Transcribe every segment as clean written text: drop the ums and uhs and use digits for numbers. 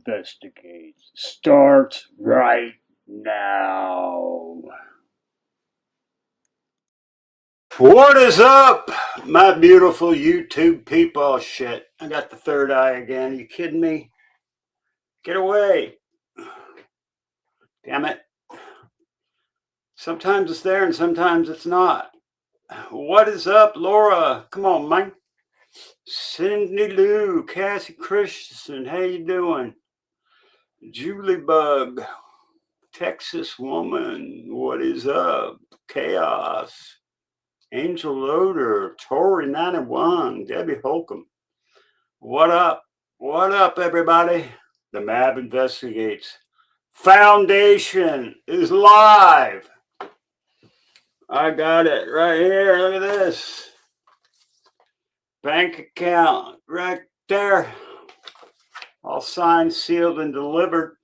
Investigates starts right now. What is up, my beautiful YouTube people? Oh, shit, I got the third eye again. Are you kidding me? Get away. Damn it. Sometimes it's there and sometimes it's not. What is up, Laura? Come on, Mike. Cindy Lou, Cassie Christensen, how you doing? Julie Bug, Texas Woman, what is up? Chaos, Angel Loader, Tori 91, Debbie Holcomb. What up? What up, everybody? The MAB Investigates Foundation is live. I got it right here. Look at this. Bank account right there. All signed, sealed, and delivered.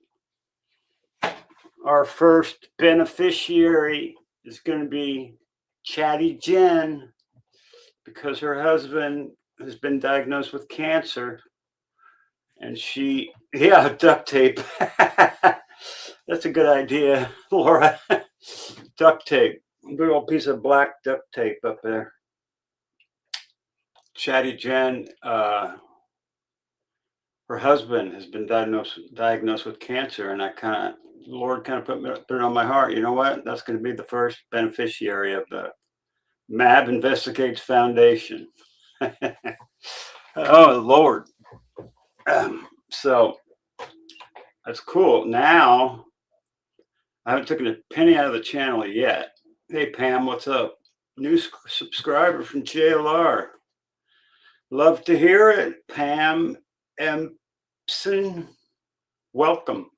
Our first beneficiary is going to be Chatty Jen, because her husband has been diagnosed with cancer. And she, yeah, duct tape. That's a good idea, Laura. Duct tape. A big old piece of black duct tape up there. Chatty Jen, her husband has been diagnosed with cancer, and the Lord kind of put it on my heart. You know what? That's going to be the first beneficiary of the MAB Investigates Foundation. Oh, Lord. So that's cool. Now, I haven't taken a penny out of the channel yet. Hey, Pam, what's up? New subscriber from JLR. Love to hear it. Pam Empson, welcome.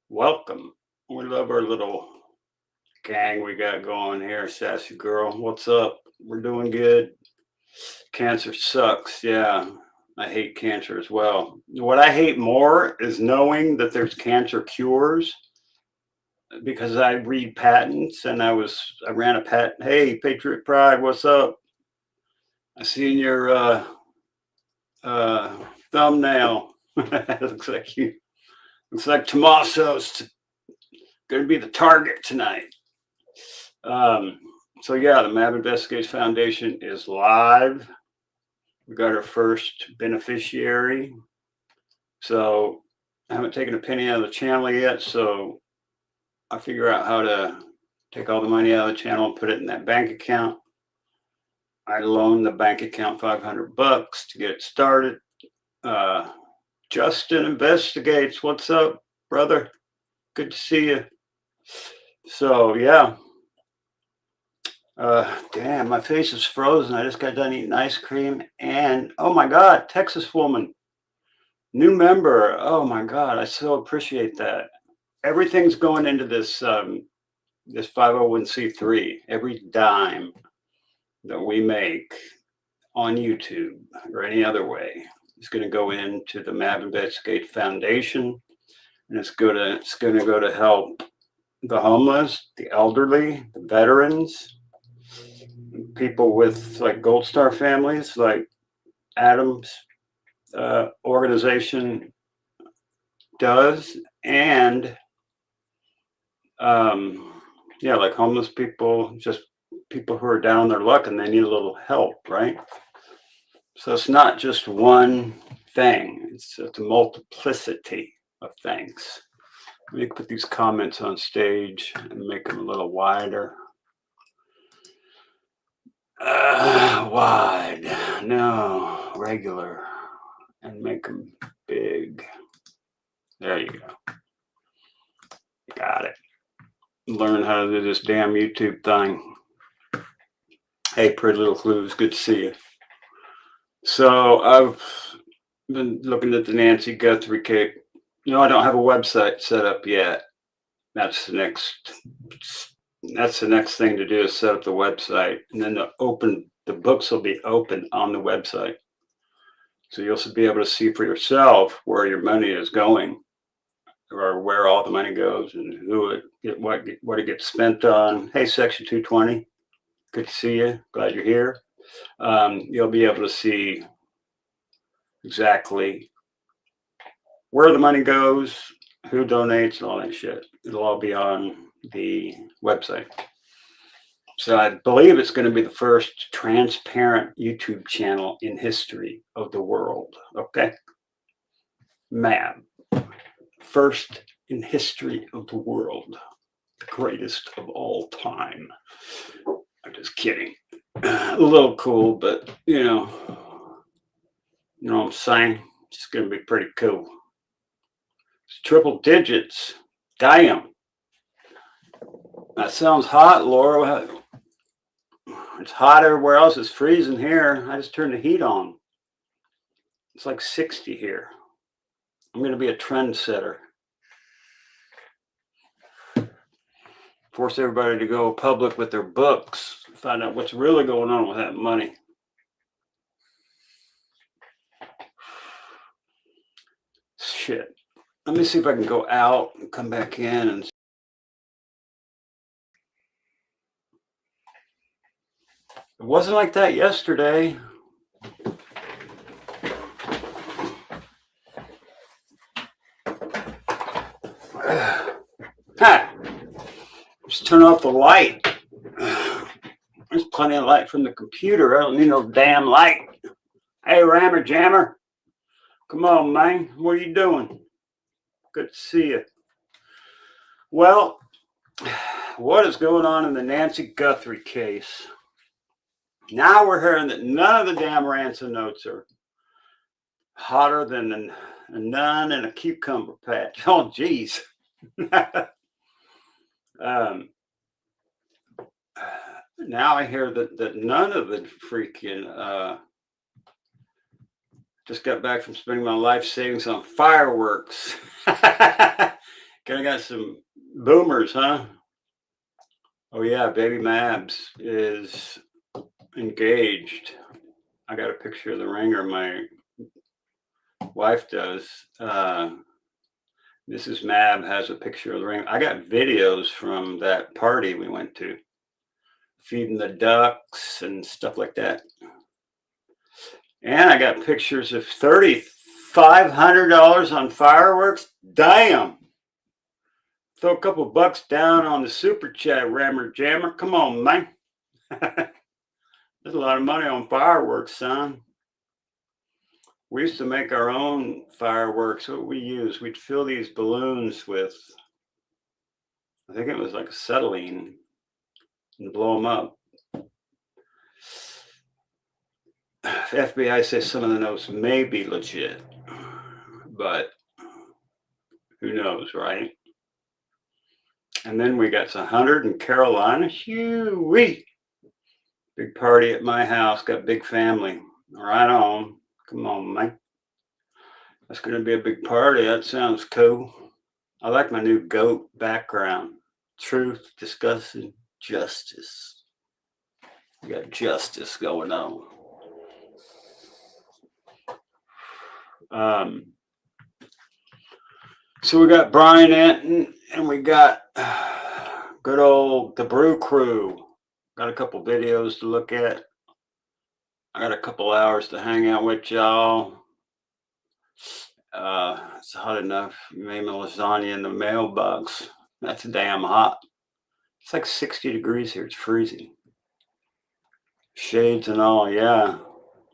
Welcome. We love our little gang we got going here. Sassy girl, what's up? We're doing good. Cancer sucks. Yeah, I hate cancer as well. What I hate more is knowing that there's cancer cures, because I read patents, and I ran a patent. Hey, Patriot Pride, what's up? I seen your thumbnail. Looks like you. Looks like Tommaso's going to be the target tonight. So yeah, the MAB Investigates Foundation is live. We got our first beneficiary. So I haven't taken a penny out of the channel yet. So I figure out how to take all the money out of the channel and put it in that bank account. I loaned the bank account $500 to get it started. Justin Investigates, what's up, brother? Good to see you. So yeah. Damn, my face is frozen. I just got done eating ice cream, and oh my God, Texas Woman, new member. Oh my God, I so appreciate that. Everything's going into this this 501c3. Every dime that we make on YouTube or any other way is going to go into the MAB Investigates Foundation, and it's going to go to help the homeless, the elderly, the veterans, people with like Gold Star families, like Adam's organization does, and yeah, like homeless people, just people who are down on their luck and they need a little help, right? So it's not just one thing, it's a multiplicity of things. Let me put these comments on stage and make them a little wider. Wide, no, regular, and make them big. There you go. Got it. Learn how to do this damn YouTube thing. Hey, pretty little clues, good to see you. So I've been looking at the Nancy Guthrie cake. No, I don't have a website set up yet. That's the next thing to do, is set up the website, and then the books will be open on the website. So you'll be able to see for yourself where your money is going, or where all the money goes, and what it gets spent on. Hey, Section 220, good to see you. Glad you're here. You'll be able to see exactly where the money goes, who donates, and all that shit. It'll all be on the website. So I believe it's going to be the first transparent YouTube channel in history of the world. Okay. MAB. First in history of the world. The greatest of all time. I'm just kidding. A little cool, but you know what I'm saying? It's going to be pretty cool. It's triple digits. Damn. That sounds hot, Laura. It's hot everywhere else. It's freezing here. I just turned the heat on. It's like 60 here. I'm going to be a trendsetter. Force everybody to go public with their books. Find out what's really going on with that money. Shit. Let me see if I can go out and come back in and it wasn't like that yesterday. Ha! Just turn off the light. There's plenty of light from the computer. I don't need no damn light. Hey, Rammer Jammer. Come on, man. What are you doing? Good to see you. Well, what is going on in the Nancy Guthrie case? Now we're hearing that none of the damn ransom notes are hotter than a nun in a cucumber patch. Oh, geez. Now I hear that none of the freaking just got back from spending my life savings on fireworks. Kind of got some boomers, huh? Oh yeah, baby Mabs is engaged. I got a picture of the ringer. My wife does. Mrs. Mab has a picture of the ring. I got videos from that party we went to, feeding the ducks and stuff like that. And I got pictures of $3,500 on fireworks. Damn. Throw a couple bucks down on the super chat, Rammer Jammer. Come on, man. There's a lot of money on fireworks, son. We used to make our own fireworks. What we use, we'd fill these balloons with, I think it was like acetylene, and blow them up. FBI says some of the notes may be legit, but who knows, right? And then we got 100 in Carolina. Hoo-wee. Big party at my house. Got big family. Right on. Come on, man. That's going to be a big party. That sounds cool. I like my new goat background. Truth, discussion, justice. We got justice going on. So we got Brian Anton and we got good old the Brew Crew. Got a couple videos to look at. I got a couple hours to hang out with y'all. It's hot enough. You made my lasagna in the mailbox. That's damn hot. It's like 60 degrees here. It's freezing. Shades and all, yeah.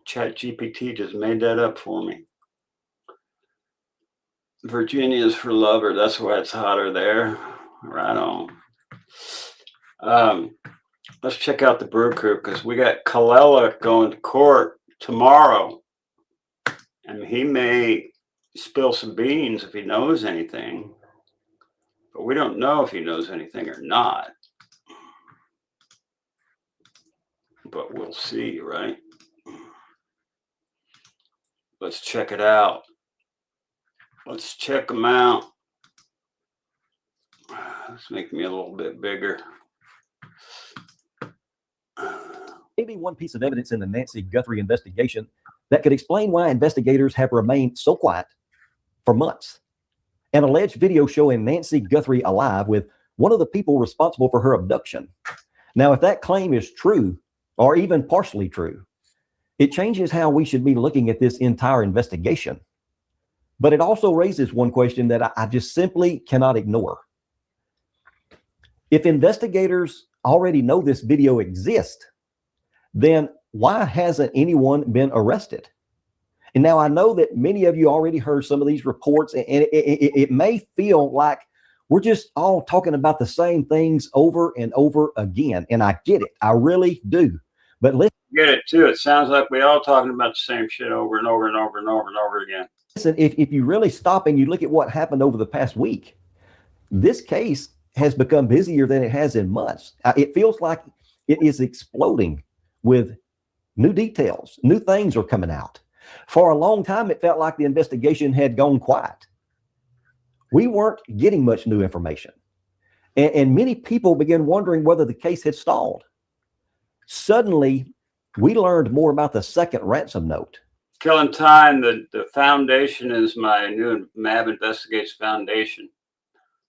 ChatGPT just made that up for me. Virginia's for lover. That's why it's hotter there. Right on. Let's check out the Brew Crew because we got Kalela going to court tomorrow. And he may spill some beans if he knows anything. But we don't know if he knows anything or not. But we'll see, right? Let's check it out. Let's check them out. Let's make me a little bit bigger. Maybe one piece of evidence in the Nancy Guthrie investigation that could explain why investigators have remained so quiet for months. An alleged video showing Nancy Guthrie alive with one of the people responsible for her abduction. Now, if that claim is true, or even partially true, it changes how we should be looking at this entire investigation. But it also raises one question that I just simply cannot ignore. If investigators already know this video exists, then why hasn't anyone been arrested? And now I know that many of you already heard some of these reports, and it may feel like we're just all talking about the same things over and over again. And I get it. I really do. But let's get it too. It sounds like we all talking about the same shit over and over and over and over and over again. listen, if you really stop and you look at what happened over the past week, this case has become busier than it has in months. It feels like it is exploding with new details. New things are coming out. For a long time, it felt like the investigation had gone quiet. We weren't getting much new information. And many people began wondering whether the case had stalled. Suddenly, we learned more about the second ransom note. Killing time, the foundation is my new MAB Investigates Foundation.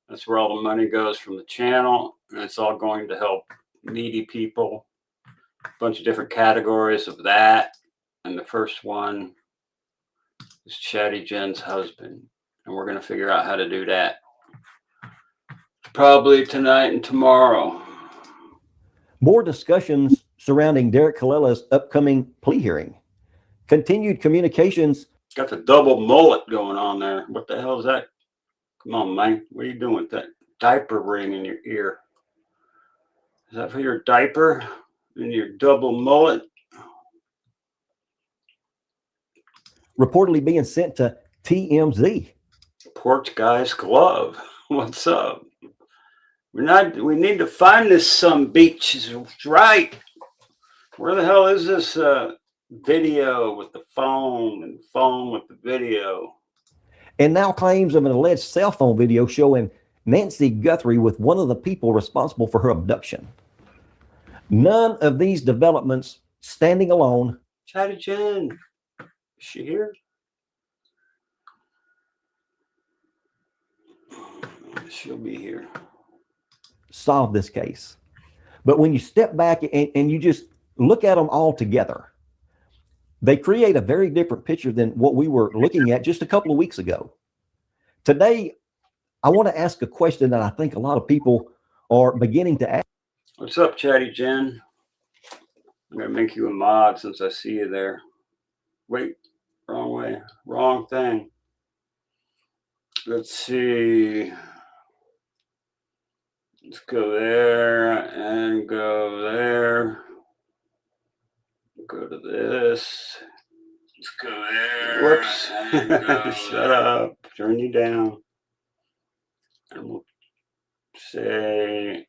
That's where all the money goes from the channel, and it's all going to help needy people. A bunch of different categories of that. And the first one is Chatty Jen's husband. And we're going to figure out how to do that. Probably tonight and tomorrow. More discussions surrounding Derek Collella's upcoming plea hearing. Continued communications. Got the double mullet going on there. What the hell is that? Come on, man. What are you doing with that diaper ring in your ear? Is that for your diaper and your double mullet? Reportedly being sent to TMZ. Porch guy's glove. What's up? We need to find this some beach. It's right. Where the hell is this video with the phone and phone with the video? And now claims of an alleged cell phone video showing Nancy Guthrie with one of the people responsible for her abduction. None of these developments standing alone. Chatty Jen, is she here? She'll be here. Solve this case. But when you step back and you just look at them all together, they create a very different picture than what we were looking at just a couple of weeks ago. Today, I want to ask a question that I think a lot of people are beginning to ask. What's up, Chatty Jen? I'm going to make you a mod since I see you there. Wait, wrong way. Wrong thing. Let's see. Let's go there and go there. Go to this. Let's go there. Whoops. And go shut up. Turn you down. And we'll say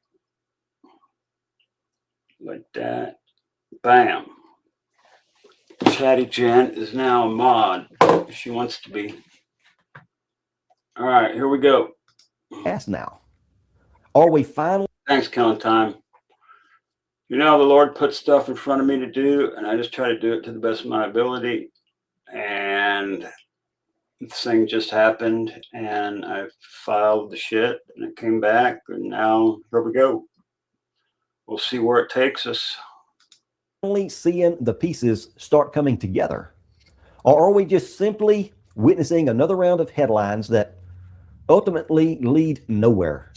like that. Bam. Chatty Jen is now a mod if she wants to be. All right, here we go. Ask now. Are we finally? Thanks, Killing Time. You know, the Lord put stuff in front of me to do, and I just try to do it to the best of my ability. And this thing just happened, and I filed the shit, and it came back, and now here we go. We'll see where it takes us. Finally seeing the pieces start coming together? Or are we just simply witnessing another round of headlines that ultimately lead nowhere?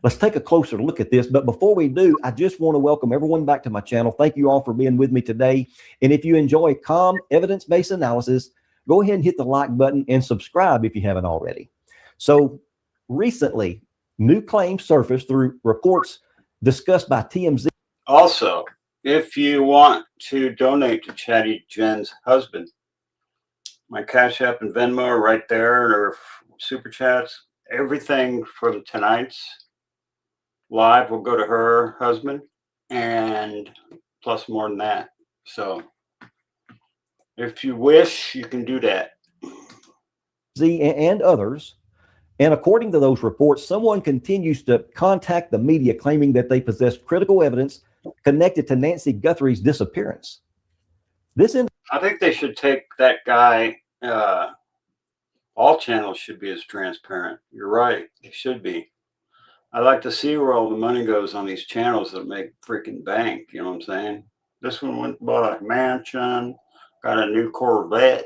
Let's take a closer look at this. But before we do, I just want to welcome everyone back to my channel. Thank you all for being with me today. And if you enjoy calm, evidence-based analysis, go ahead and hit the like button and subscribe if you haven't already. So recently, new claims surfaced through reports discussed by TMZ. Also, if you want to donate to Chatty Jen's husband, my Cash App and Venmo are right there, or Super Chats. Everything from tonight's live will go to her husband, and plus more than that. So if you wish, you can do that. And others. And according to those reports, someone continues to contact the media claiming that they possess critical evidence connected to Nancy Guthrie's disappearance. I think they should take that guy. All channels should be as transparent. You're right. They should be. I like to see where all the money goes on these channels that make freaking bank. You know what I'm saying? This one went and bought a mansion, got a new Corvette.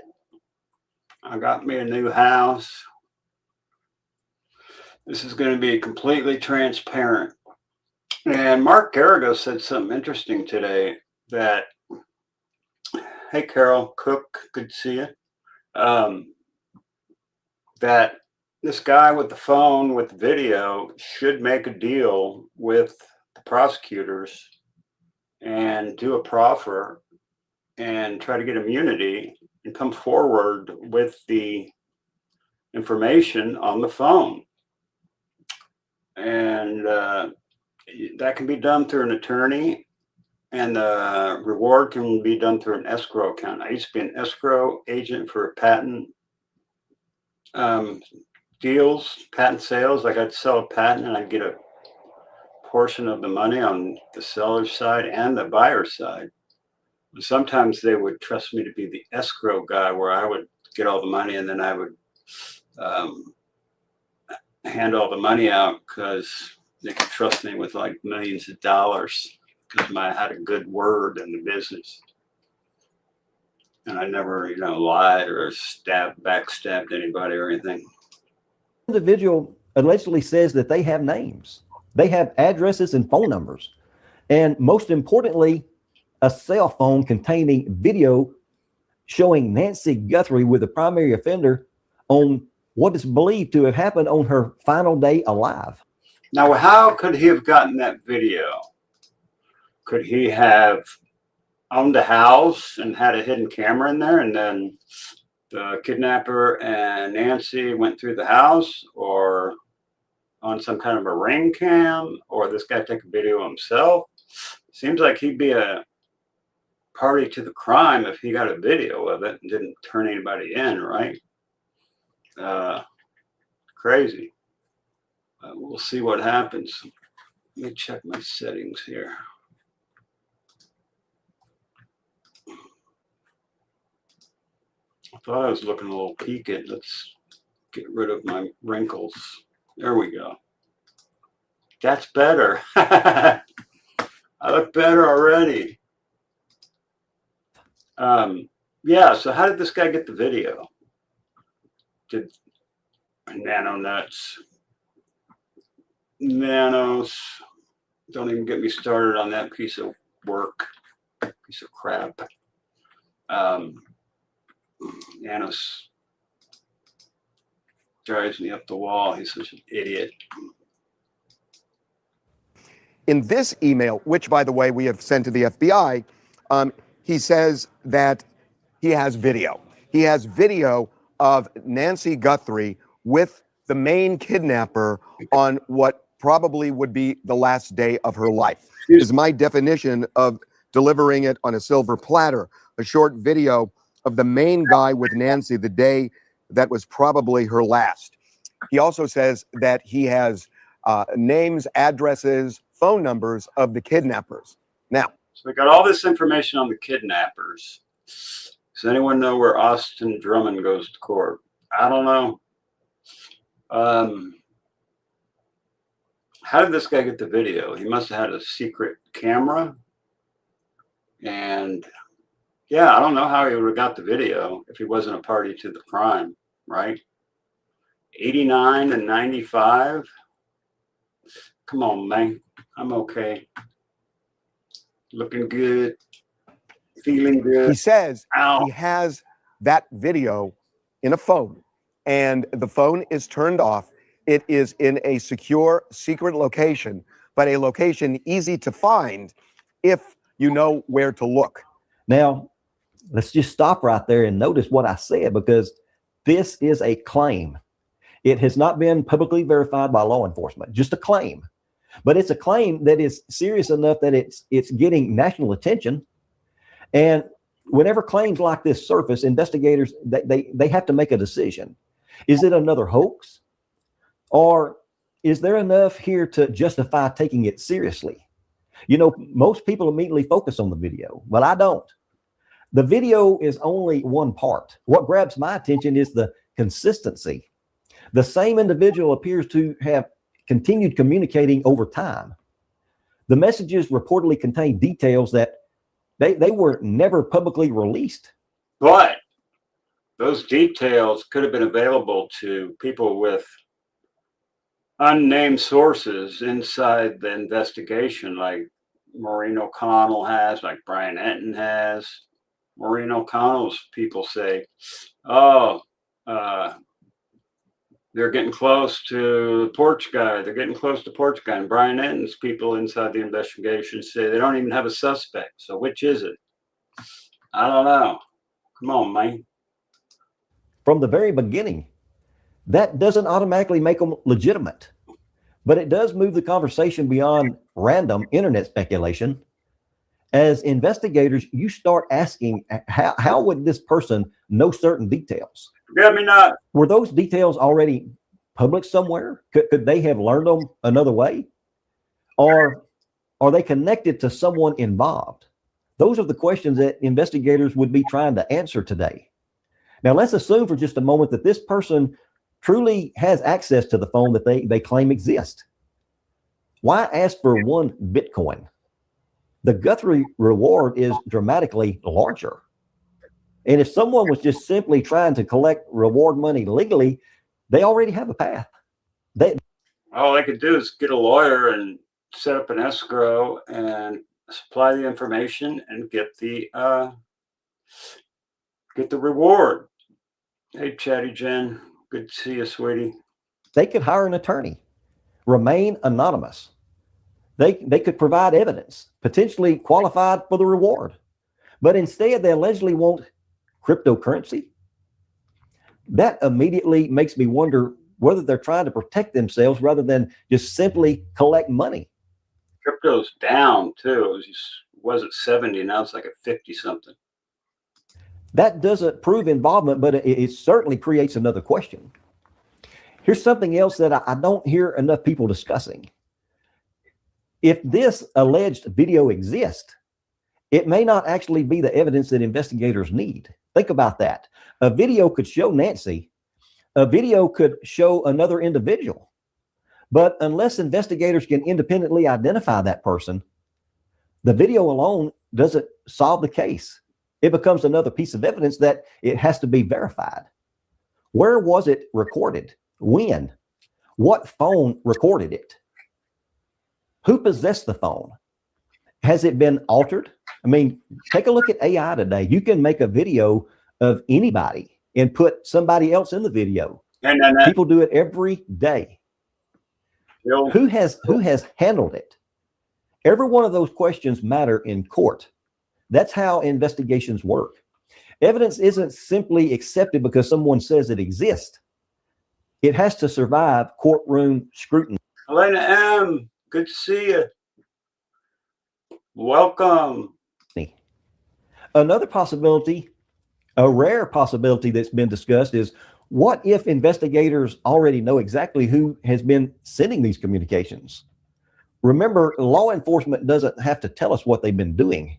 I got me a new house. This is going to be completely transparent. And Mark Garrigo said something interesting today that, hey, Carol Cook, good to see you. That this guy with the phone with the video should make a deal with the prosecutors and do a proffer and try to get immunity and come forward with the information on the phone. And that can be done through an attorney, and the reward can be done through an escrow account. I used to be an escrow agent for patent deals, patent sales. Like I'd sell a patent and I'd get a portion of the money on the seller's side and the buyer's side. And sometimes they would trust me to be the escrow guy, where I would get all the money and then I would hand all the money out because they could trust me with like millions of dollars because I had a good word in the business. And I never, lied or backstabbed anybody or anything. Individual allegedly says that they have names, they have addresses and phone numbers, and most importantly, a cell phone containing video showing Nancy Guthrie with the primary offender on what is believed to have happened on her final day alive. Now, how could he have gotten that video? Could he have owned a house and had a hidden camera in there, and then the kidnapper and Nancy went through the house, or on some kind of a ring cam, or this guy took a video himself? Seems like he'd be a party to the crime if he got a video of it and didn't turn anybody in, right? Crazy. We'll see what happens. Let me check my settings here. I thought I was looking a little peaked. Let's get rid of my wrinkles. There we go. That's better. I look better already. Yeah, so how did this guy get the video? Did Nanos, don't even get me started on that piece of work, piece of crap. Nanos drives me up the wall. He's such an idiot. In this email, which, by the way, we have sent to the FBI, he says that he has video. He has video of Nancy Guthrie with the main kidnapper on what probably would be the last day of her life. It is my definition of delivering it on a silver platter, a short video of the main guy with Nancy the day that was probably her last. He also says that he has names, addresses, phone numbers of the kidnappers. Now, so we got all this information on the kidnappers. Does anyone know where Austin Drummond goes to court? I don't know. How did this guy get the video? He must have had a secret camera. And yeah, I don't know how he would have got the video if he wasn't a party to the crime, right? 89 and 95. Come on, man. I'm okay. Looking good. Feeling good. he says Ow. he has that video in a phone, and the phone is turned off. It is in a secure, secret location, but a location easy to find if you know where to look. Now, let's just stop right there and notice what I said, because this is a claim. It has not been publicly verified by law enforcement, just a claim. But it's a claim that is serious enough that it's getting national attention. And whenever claims like this surface, investigators, they have to make a decision. Is it another hoax? Or is there enough here to justify taking it seriously? You know, most people immediately focus on the video, but I don't. The video is only one part. What grabs my attention is the consistency. The same individual appears to have continued communicating over time. The messages reportedly contain details that they were never publicly released. But those details could have been available to people with unnamed sources inside the investigation, like Maureen O'Connell has, like Brian Enton has. Maureen O'Connell's people say, oh, they're getting close to the porch guy. They're getting close to porch guy. And Brian Enton's people inside the investigation say they don't even have a suspect. So which is it? I don't know. Come on, man. From the very beginning, that doesn't automatically make them legitimate, but it does move the conversation beyond random internet speculation. As investigators, you start asking, how would this person know certain details? Forget me not. Were those details already public somewhere? Could they have learned them another way? Or are they connected to someone involved? Those are the questions that investigators would be trying to answer today. Now, let's assume for just a moment that this person truly has access to the phone that they claim exists. Why ask for 1 Bitcoin? The Guthrie reward is dramatically larger. And if someone was just simply trying to collect reward money legally, they already have a path. All they could do is get a lawyer and set up an escrow and supply the information and get the reward. Hey, Chatty Jen, good to see you, sweetie. They could hire an attorney, remain anonymous. They could provide evidence, potentially qualified for the reward. But instead, they allegedly want cryptocurrency. That immediately makes me wonder whether they're trying to protect themselves rather than just simply collect money. Crypto's down too. It was at 70, now it's like at 50 something. That doesn't prove involvement, but it certainly creates another question. Here's something else that I don't hear enough people discussing. If this alleged video exists, it may not actually be the evidence that investigators need. Think about that. A video could show Nancy. A video could show another individual. But unless investigators can independently identify that person, the video alone doesn't solve the case. It becomes another piece of evidence that it has to be verified. Where was it recorded? When? What phone recorded it? Who possessed the phone? Has it been altered? I mean, take a look at AI today. You can make a video of anybody and put somebody else in the video. And people do it every day. Who has handled it? Every one of those questions matter in court. That's how investigations work. Evidence isn't simply accepted because someone says it exists. It has to survive courtroom scrutiny. Elena M., good to see you. Welcome. Another possibility, a rare possibility that's been discussed, is what if investigators already know exactly who has been sending these communications? Remember, law enforcement doesn't have to tell us what they've been doing.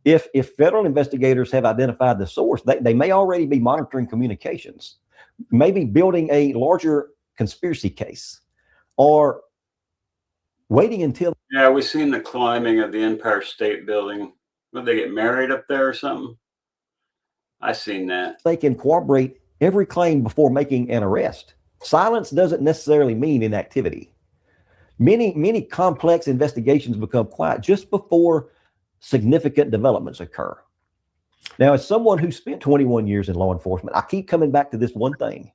If federal investigators have identified the source, they may already be monitoring communications, maybe building a larger conspiracy case, or waiting until... Yeah, we've seen the climbing of the Empire State Building. Would they get married up there or something? I seen that. They can corroborate every claim before making an arrest. Silence doesn't necessarily mean inactivity. Many complex investigations become quiet just before significant developments occur. Now, as someone who spent 21 years in law enforcement, I keep coming back to this one thing.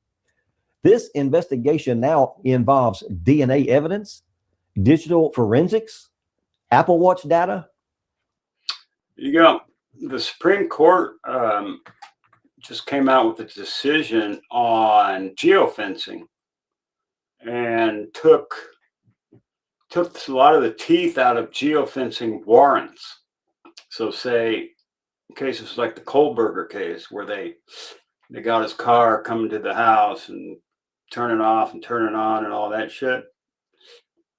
This investigation now involves DNA evidence, digital forensics, Apple Watch data. You know, the Supreme Court just came out with a decision on geofencing and took a lot of the teeth out of geofencing warrants. So say cases like the Kohlberger case, where they got his car coming to the house and turning off and turning on and all that shit,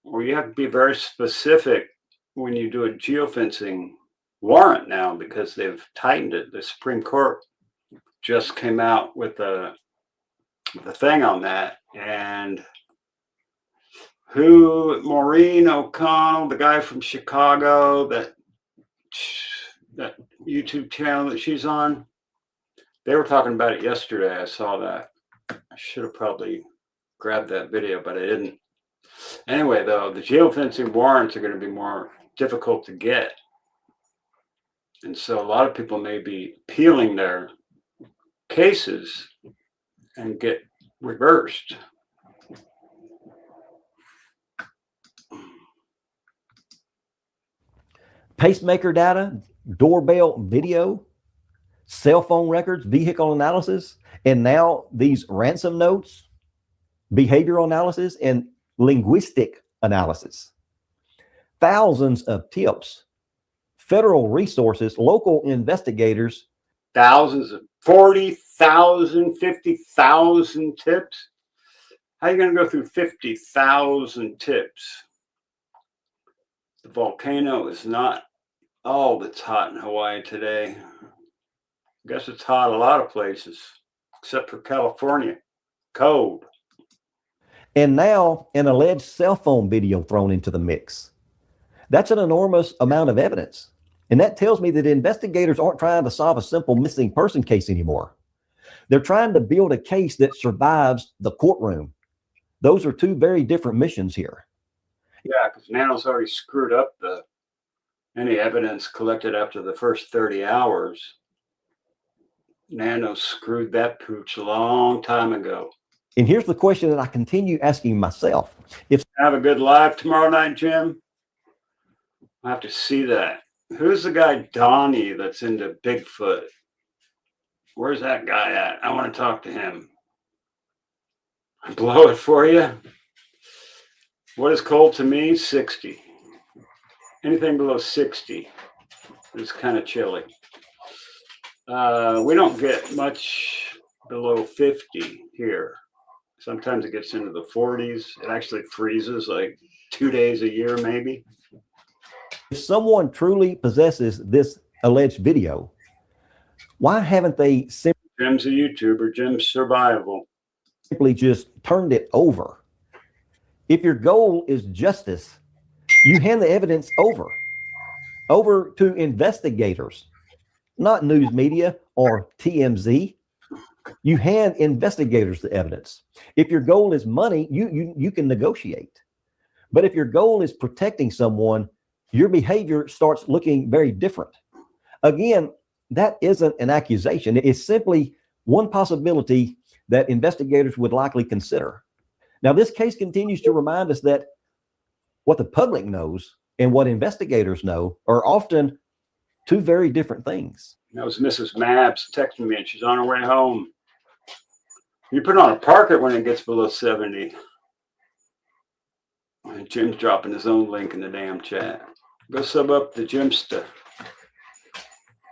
where you have to be very specific when you do a geofencing warrant now, because they've tightened it. The Supreme Court just came out with a thing on that. And Maureen O'Connell, the guy from Chicago, that YouTube channel that she's on, They were talking about it yesterday. I saw that. I should have probably grabbed that video, but I didn't. Anyway, though, the geofencing warrants are going to be more difficult to get. And so a lot of people may be appealing their cases and get reversed. Pacemaker data, doorbell video, cell phone records, vehicle analysis, and now these ransom notes, behavioral analysis, and linguistic analysis. Thousands of tips, federal resources, local investigators. Thousands of 40,000, 50,000 tips. How are you going to go through 50,000 tips? The volcano is not all that's hot in Hawaii today. I guess it's hot a lot of places, except for California. Cold. And now an alleged cell phone video thrown into the mix. That's an enormous amount of evidence. And that tells me that investigators aren't trying to solve a simple missing person case anymore. They're trying to build a case that survives the courtroom. Those are two very different missions here. Yeah, because Nano's already screwed up any evidence collected after the first 30 hours. Nano screwed that pooch a long time ago. And here's the question that I continue asking myself. If Have a good live tomorrow night, Jim. I have to see that. Who's the guy, Donnie, that's into Bigfoot? Where's that guy at? I want to talk to him. Blow it for you. What is cold to me? 60. Anything below 60 is kind of chilly. We don't get much below 50 here. Sometimes it gets into the 40s. It actually freezes like 2 days a year, maybe. If someone truly possesses this alleged video, why haven't they Jim's a YouTuber, Jim's survival. simply just turned it over? If your goal is justice, you hand the evidence over to investigators, not news media or TMZ. You hand investigators the evidence. If your goal is money, you can negotiate. But if your goal is protecting someone, your behavior starts looking very different. Again, that isn't an accusation. It's simply one possibility that investigators would likely consider. Now, this case continues to remind us that what the public knows and what investigators know are often two very different things. That was Mrs. Mabs texting me, and she's on her way home. You put on a parka when it gets below 70. And Jim's dropping his own link in the damn chat. Go sub up the Jimsta.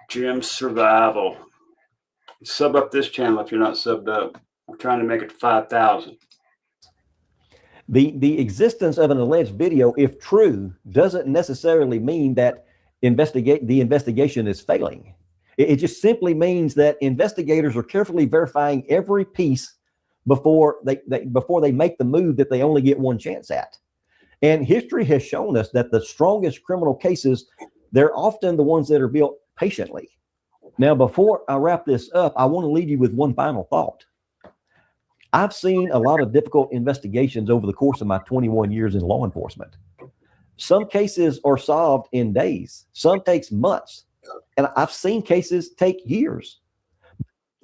Jim's Survival. Sub up this channel if you're not subbed up. I'm trying to make it 5,000. The existence of an alleged video, if true, doesn't necessarily mean that the investigation is failing. It just simply means that investigators are carefully verifying every piece before they make the move that they only get one chance at. And history has shown us that the strongest criminal cases, they're often the ones that are built patiently. Now, before I wrap this up, I want to leave you with one final thought. I've seen a lot of difficult investigations over the course of my 21 years in law enforcement. Some cases are solved in days. Some takes months. And I've seen cases take years.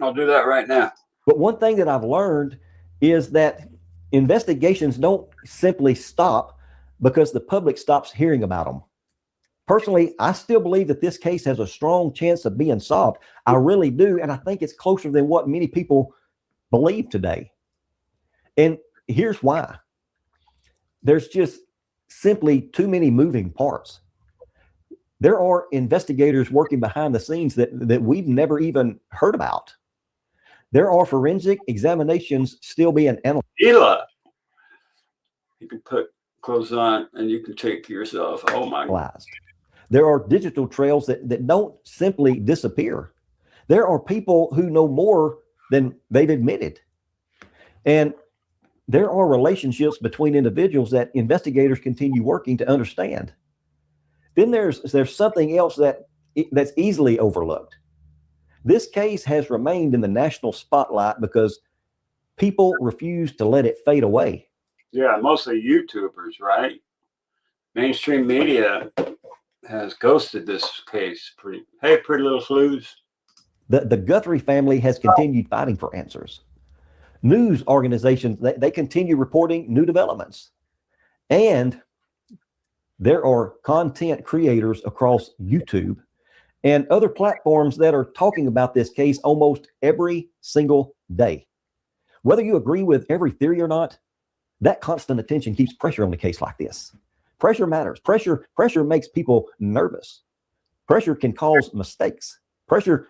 I'll do that right now. But one thing that I've learned is that investigations don't simply stop because the public stops hearing about them. Personally, I still believe that this case has a strong chance of being solved. I really do. And I think it's closer than what many people believe today. And here's why. There's just simply too many moving parts. There are investigators working behind the scenes that we've never even heard about. There are forensic examinations still being analyzed. Ela, you can put clothes on and you can take yourself. Oh my God. There are digital trails that don't simply disappear. There are people who know more than they've admitted. And there are relationships between individuals that investigators continue working to understand. Then there's something else that's easily overlooked. This case has remained in the national spotlight because people refuse to let it fade away. Yeah, mostly YouTubers, right? Mainstream media has ghosted this case. Hey, pretty little flues. The Guthrie family has continued fighting for answers. News organizations, they continue reporting new developments. And there are content creators across YouTube and other platforms that are talking about this case almost every single day. Whether you agree with every theory or not, that constant attention keeps pressure on a case like this. Pressure matters. Pressure makes people nervous. Pressure can cause mistakes. Pressure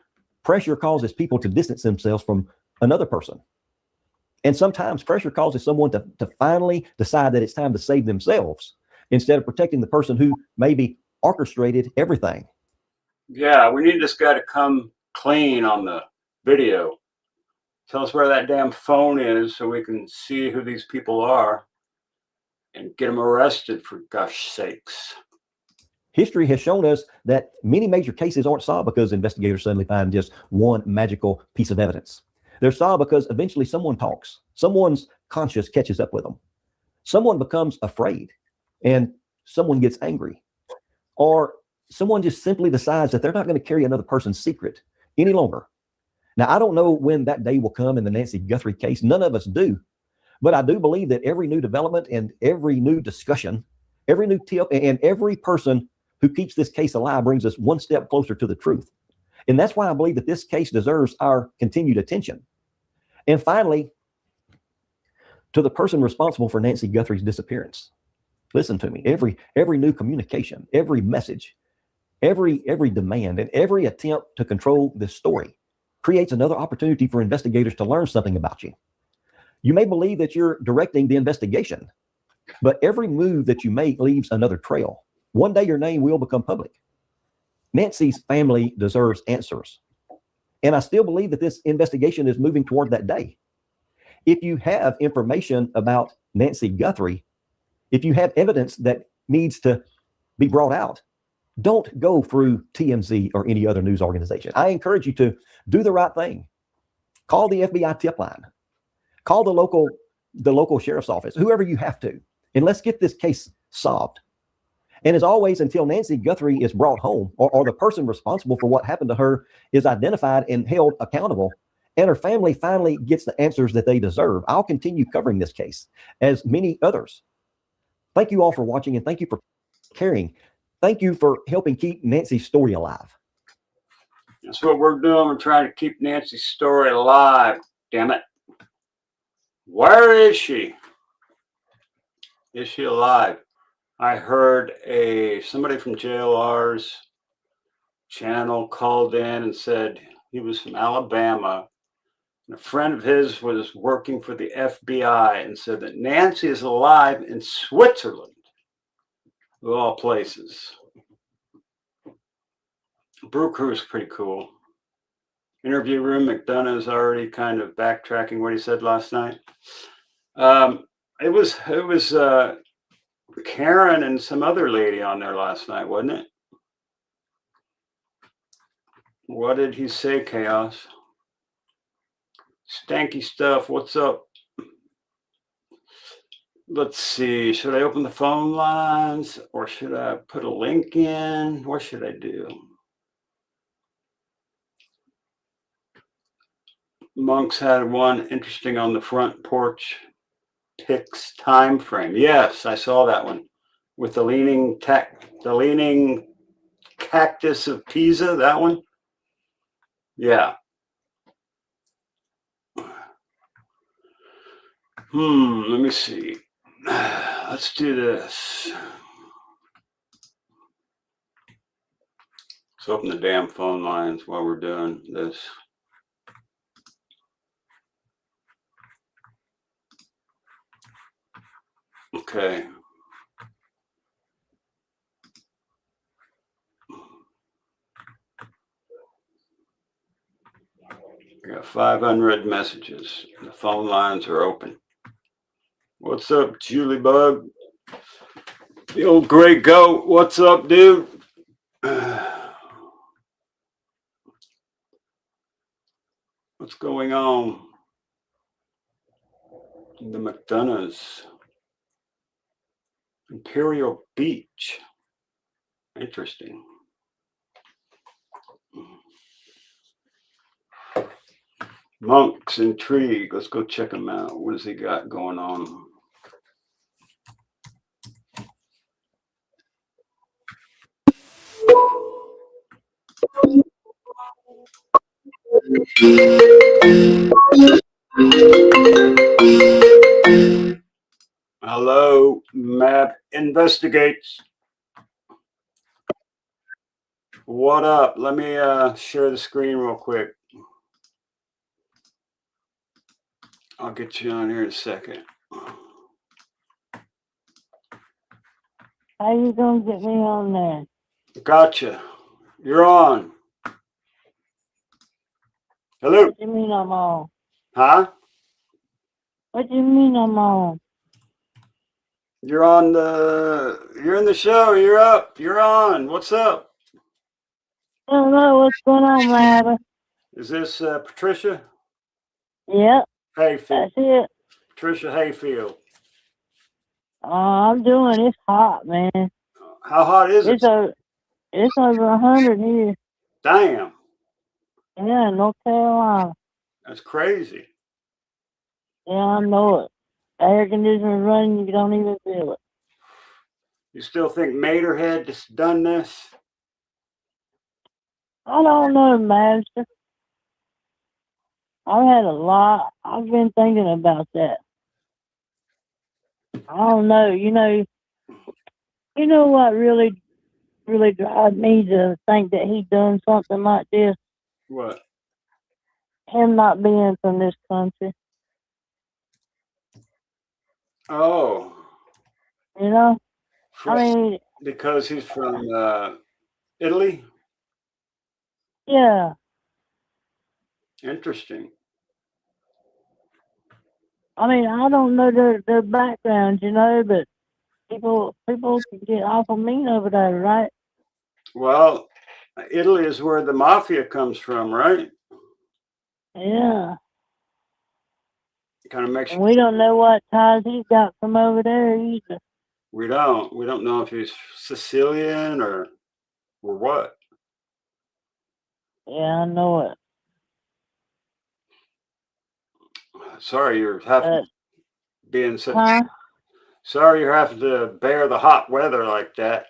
causes people to distance themselves from another person. And sometimes pressure causes someone to finally decide that it's time to save themselves instead of protecting the person who maybe orchestrated everything. Yeah, we need this guy to come clean on the video. Tell us where that damn phone is so we can see who these people are and get them arrested, for gosh sakes. History has shown us that many major cases aren't solved because investigators suddenly find just one magical piece of evidence. They're solved because eventually someone talks, someone's conscience catches up with them, someone becomes afraid, and someone gets angry, or someone just simply decides that they're not going to carry another person's secret any longer. Now, I don't know when that day will come in the Nancy Guthrie case. None of us do. But I do believe that every new development and every new discussion, every new tip, and every person who keeps this case alive brings us one step closer to the truth. And that's why I believe that this case deserves our continued attention. And finally, to the person responsible for Nancy Guthrie's disappearance, listen to me. Every new communication, every message, every demand, and every attempt to control this story creates another opportunity for investigators to learn something about you. You may believe that you're directing the investigation, but every move that you make leaves another trail. One day your name will become public. Nancy's family deserves answers. And I still believe that this investigation is moving toward that day. If you have information about Nancy Guthrie, if you have evidence that needs to be brought out, don't go through TMZ or any other news organization. I encourage you to do the right thing. Call the FBI tip line. Call the local sheriff's office, whoever you have to, and let's get this case solved. And as always, until Nancy Guthrie is brought home or the person responsible for what happened to her is identified and held accountable, and her family finally gets the answers that they deserve, I'll continue covering this case, as many others. Thank you all for watching, and thank you for caring. Thank you for helping keep Nancy's story alive. That's what we're doing. We're trying to keep Nancy's story alive. Damn it. Where is she? Is she alive? I heard somebody from JLR's channel called in and said he was from Alabama. And a friend of his was working for the FBI and said that Nancy is alive in Switzerland, of all places. Brew Crew is pretty cool. Interview room, McDonough is already kind of backtracking what he said last night. It was Karen and some other lady on there last night, wasn't it? What did he say, Chaos? Stanky stuff. What's up? Let's see. Should I open the phone lines or should I put a link in? What should I do? Monks had one interesting on the front porch picks time frame. Yes, I saw that one with the leaning cactus of Pisa. That one. Yeah. Let me see. Let's do this. Let's open the damn phone lines while we're doing this. Okay. I got 5 unread messages. The phone lines are open. What's up, Julie Bug? The old gray goat. What's up, dude? What's going on? The McDonough's. Imperial Beach. Interesting. Monk's Intrigue. Let's go check him out. What has he got going on? Hello, MAB Investigates. What up? Let me share the screen real quick. I'll get you on here in a second. How you gonna get me on there? Gotcha. You're on. Hello. What do you mean I'm on? Huh? What do you mean I'm on? You're on you're in the show. You're up. You're on. What's up? I don't know what's going on, Lava. Is this Patricia Yep, Hayfield? that's it. Patricia Hayfield. I'm doing. It's hot, man. How hot is it? It's over 100 here. Damn. Yeah, in North Carolina. That's crazy. Yeah, I know it. The air conditioner's running. You don't even feel it. You still think Mater had just done this? I don't know, Mabsta. I've had a lot. I've been thinking about that. I don't know. You know what really drives me to think that he done something like this? What? Him not being from this country. Oh. You know? From, I mean, because he's from Italy? yeah. Interesting. I mean, I don't know their backgrounds, but people can get awful mean over there, right? Well, Italy is where the mafia comes from, right? Yeah. Kind of makes And we don't know what ties he's got from over there either. we don't know if he's Sicilian or what. Yeah, I know it. Sorry you're having being such Huh? sorry you're having to bear the hot weather like that.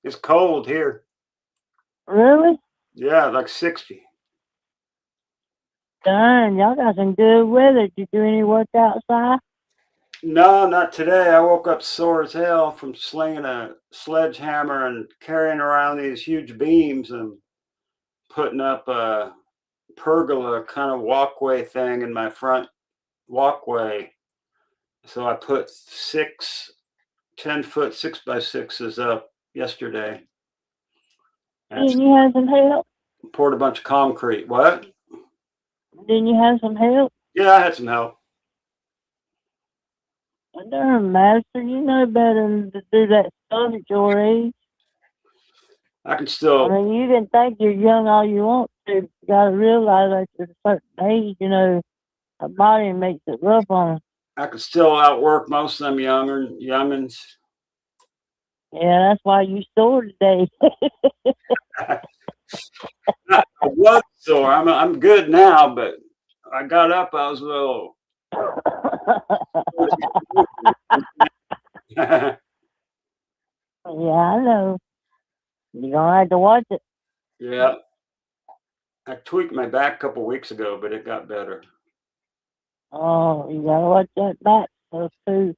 It's cold here. Really? Yeah, like 60. Darn, y'all got some good weather. Did you do any work outside? No, not today. I woke up sore as hell from slinging a sledgehammer and carrying around these huge beams and putting up a pergola kind of walkway thing in my front walkway. So I put 10-foot 6x6s up yesterday. And Didn't you have some help? poured a bunch of concrete. What? Didn't you have some help? Yeah, I had some help. Darn, Master, you know better than to do that stuff at your age. I can I still, mean, you can think you're young all you want to. You got to realize that at a certain age, a body makes it rough on us. I can still outwork most of them youngins. Yeah, that's why you sore today. I was sore. I'm good now, but I got up. I was a little. Yeah, I know. You're gonna have to watch it. Yeah, I tweaked my back a couple weeks ago, but it got better. Oh, you gotta watch that back stuff too.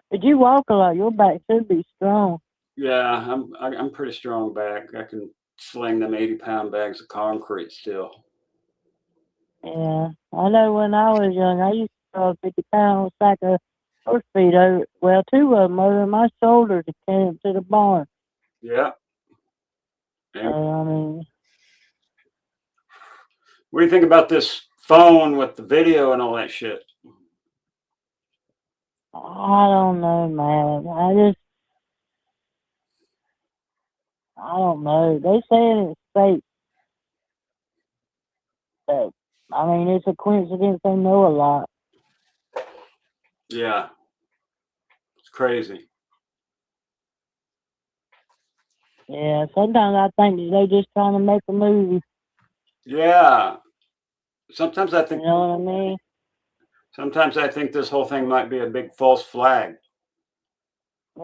But you walk a lot. Your back should be strong. Yeah, I'm pretty strong back. I can sling them 80-pound bags of concrete still. Yeah, I know. When I was young, I used to throw a 50-pound sack of horse feed over. Well, two of them over my shoulder to carry them to the barn. Yeah. And I mean, what do you think about this phone with the video and all that shit? I don't know, man. I don't know. They saying it's fake. But I mean, it's a coincidence they know a lot. Yeah. It's crazy. Yeah, sometimes I think that they just trying to make a movie. Yeah. Sometimes I You think know what I mean? sometimes I think this whole thing might be a big false flag. Yeah.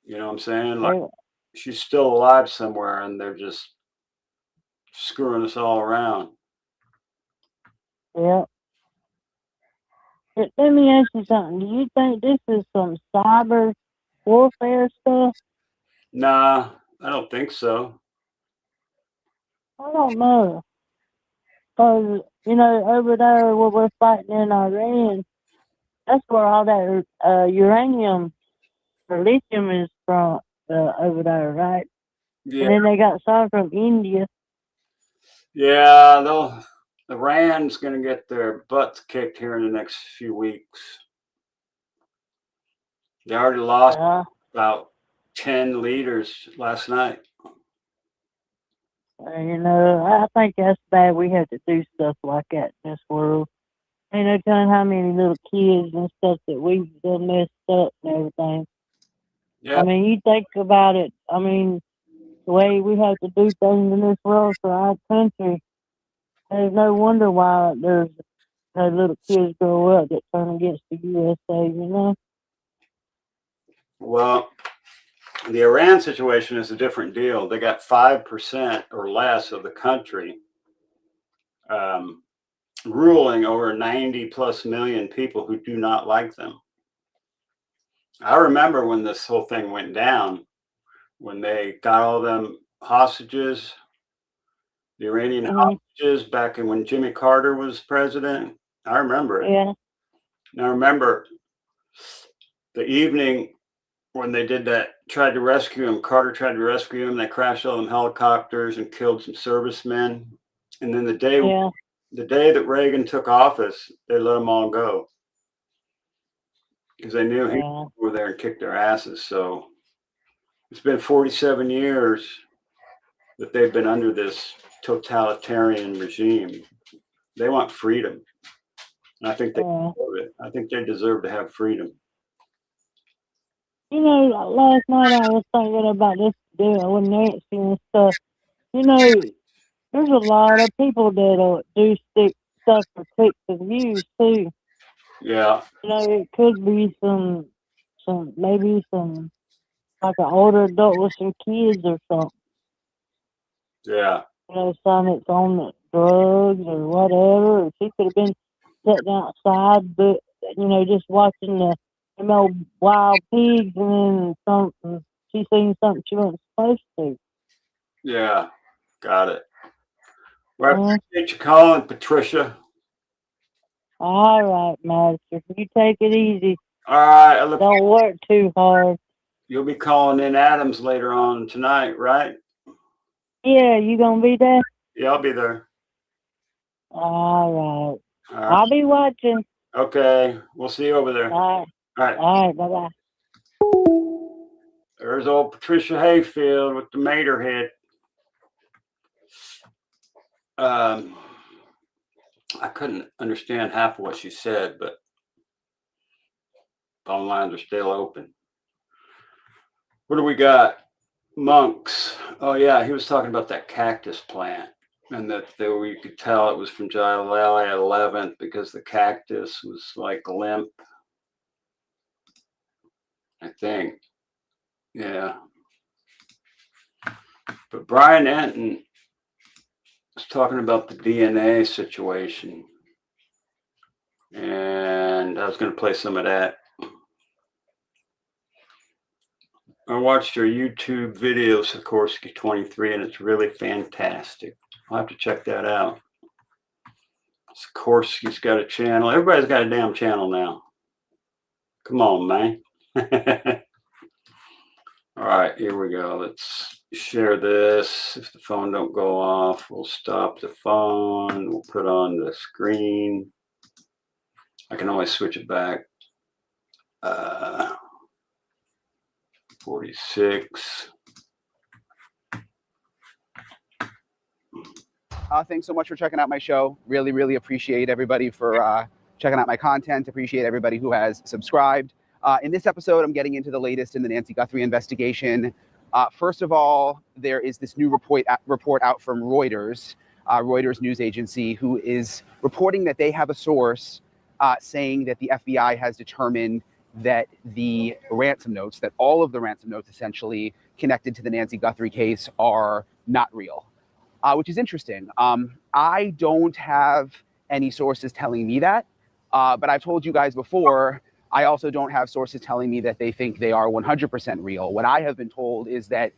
You know what I'm saying? Like They, she's still alive somewhere and they're just screwing us all around. yeah. Let me ask you something. Do you think this is some cyber warfare stuff? Nah, I don't think so. I don't know. Because, you know, over there where we're fighting in Iran, that's where all that uranium or lithium is from over there, right? Yeah. And then they got some from India. Yeah, they'll Iran's gonna get their butts kicked here in the next few weeks. They already lost Uh, about 10 leaders last night. you know, I think that's bad. We have to do stuff like that in this world. Ain't no telling how many little kids and stuff that we've done messed up and everything. Yeah. I mean, you think about it. I mean, the way we have to do things in this world for our country, there's no wonder why there's no little kids grow up that turn against the USA, you know? Well, the Iran situation is a different deal. They got 5% or less of the country ruling over 90 plus million people who do not like them. I remember when this whole thing went down, when they got all them hostages, the Iranian hostages back in when Jimmy Carter was president. I remember it. Yeah. And I remember the evening when they did that, tried to rescue him. Carter tried to rescue him. They crashed all them helicopters and killed some servicemen. And then the day that Reagan took office, they let them all go because they knew he would go there and kick their asses. So it's been 47 years that they've been under this totalitarian regime. They want freedom. And I think they deserve it. I think they deserve to have freedom. You know, last night I was thinking about this deal with Nancy and stuff. You know, there's a lot of people that'll do stick stuff for clicks and views too. Yeah. You know, it could be maybe some like an older adult with some kids or something. Yeah. You know, some that's on the drugs or whatever. Or she could have been sitting outside, but you know, just watching the old wild pigs, and then something she seen something she wasn't supposed to. Yeah. Got it. Well, I appreciate you calling, Patricia. All right, Master. You take it easy. All right. Don't work too hard. You'll be calling in Adams later on tonight, right? Yeah, you gonna be there? Yeah, I'll be there. All right. I'll be watching. Okay. We'll see you over there. All right. All right. All right. Bye-bye. There's old Patricia Hayfield with the Mater head. I couldn't understand half of what she said, but phone lines are still open. What do we got? Monks. Oh yeah, he was talking about that cactus plant, and that we could tell it was from July 11th because the cactus was like limp. I think. Yeah. But Brian Enton was talking about the DNA situation, and I was going to play some of that. I watched your YouTube video, Sikorsky 23, and it's really fantastic. I'll have to check that out. Sikorsky's got a channel. Everybody's got a damn channel now. Come on, man. All right, here we go. Let's share this. If the phone don't go off, we'll stop the phone. We'll put on the screen. I can always switch it back. 46. Thanks so much for checking out my show. Really, really appreciate everybody for checking out my content. Appreciate everybody who has subscribed. In this episode, I'm getting into the latest in the Nancy Guthrie investigation. First of all, there is this new report out from Reuters, Reuters news agency, who is reporting that they have a source saying that the FBI has determined that the ransom notes, that all of the ransom notes essentially connected to the Nancy Guthrie case are not real, which is interesting. I don't have any sources telling me that, but I've told you guys before, I also don't have sources telling me that they think they are 100% real. What I have been told is that,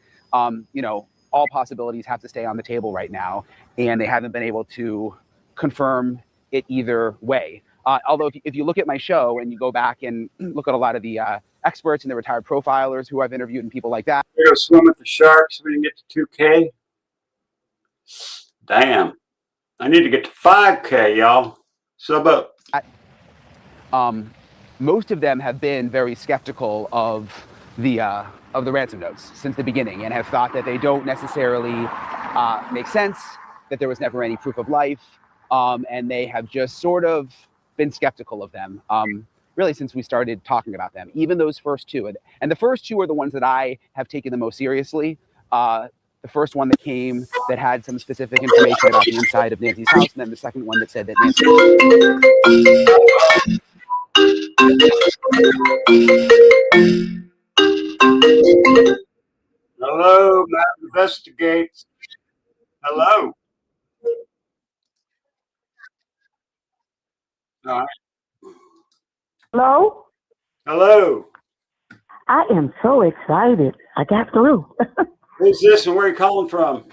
you know, all possibilities have to stay on the table right now, and they haven't been able to confirm it either way. Although if you look at my show and you go back and look at a lot of the experts and the retired profilers who I've interviewed and people like that. We go swim with the sharks when you get to 2K. Damn. I need to get to 5K, y'all. Sub up. Most of them have been very skeptical of the ransom notes since the beginning and have thought that they don't necessarily make sense, that there was never any proof of life, and they have just sort of been skeptical of them, really since we started talking about them, even those first two. And the first two are the ones that I have taken the most seriously. The first one that came that had some specific information about the inside of Nancy's house, and then the second one that said that Nancy... Hello, MAB Investigates. Hello. All right. Hello? Hello. I am so excited. I got through. Who's this and where are you calling from?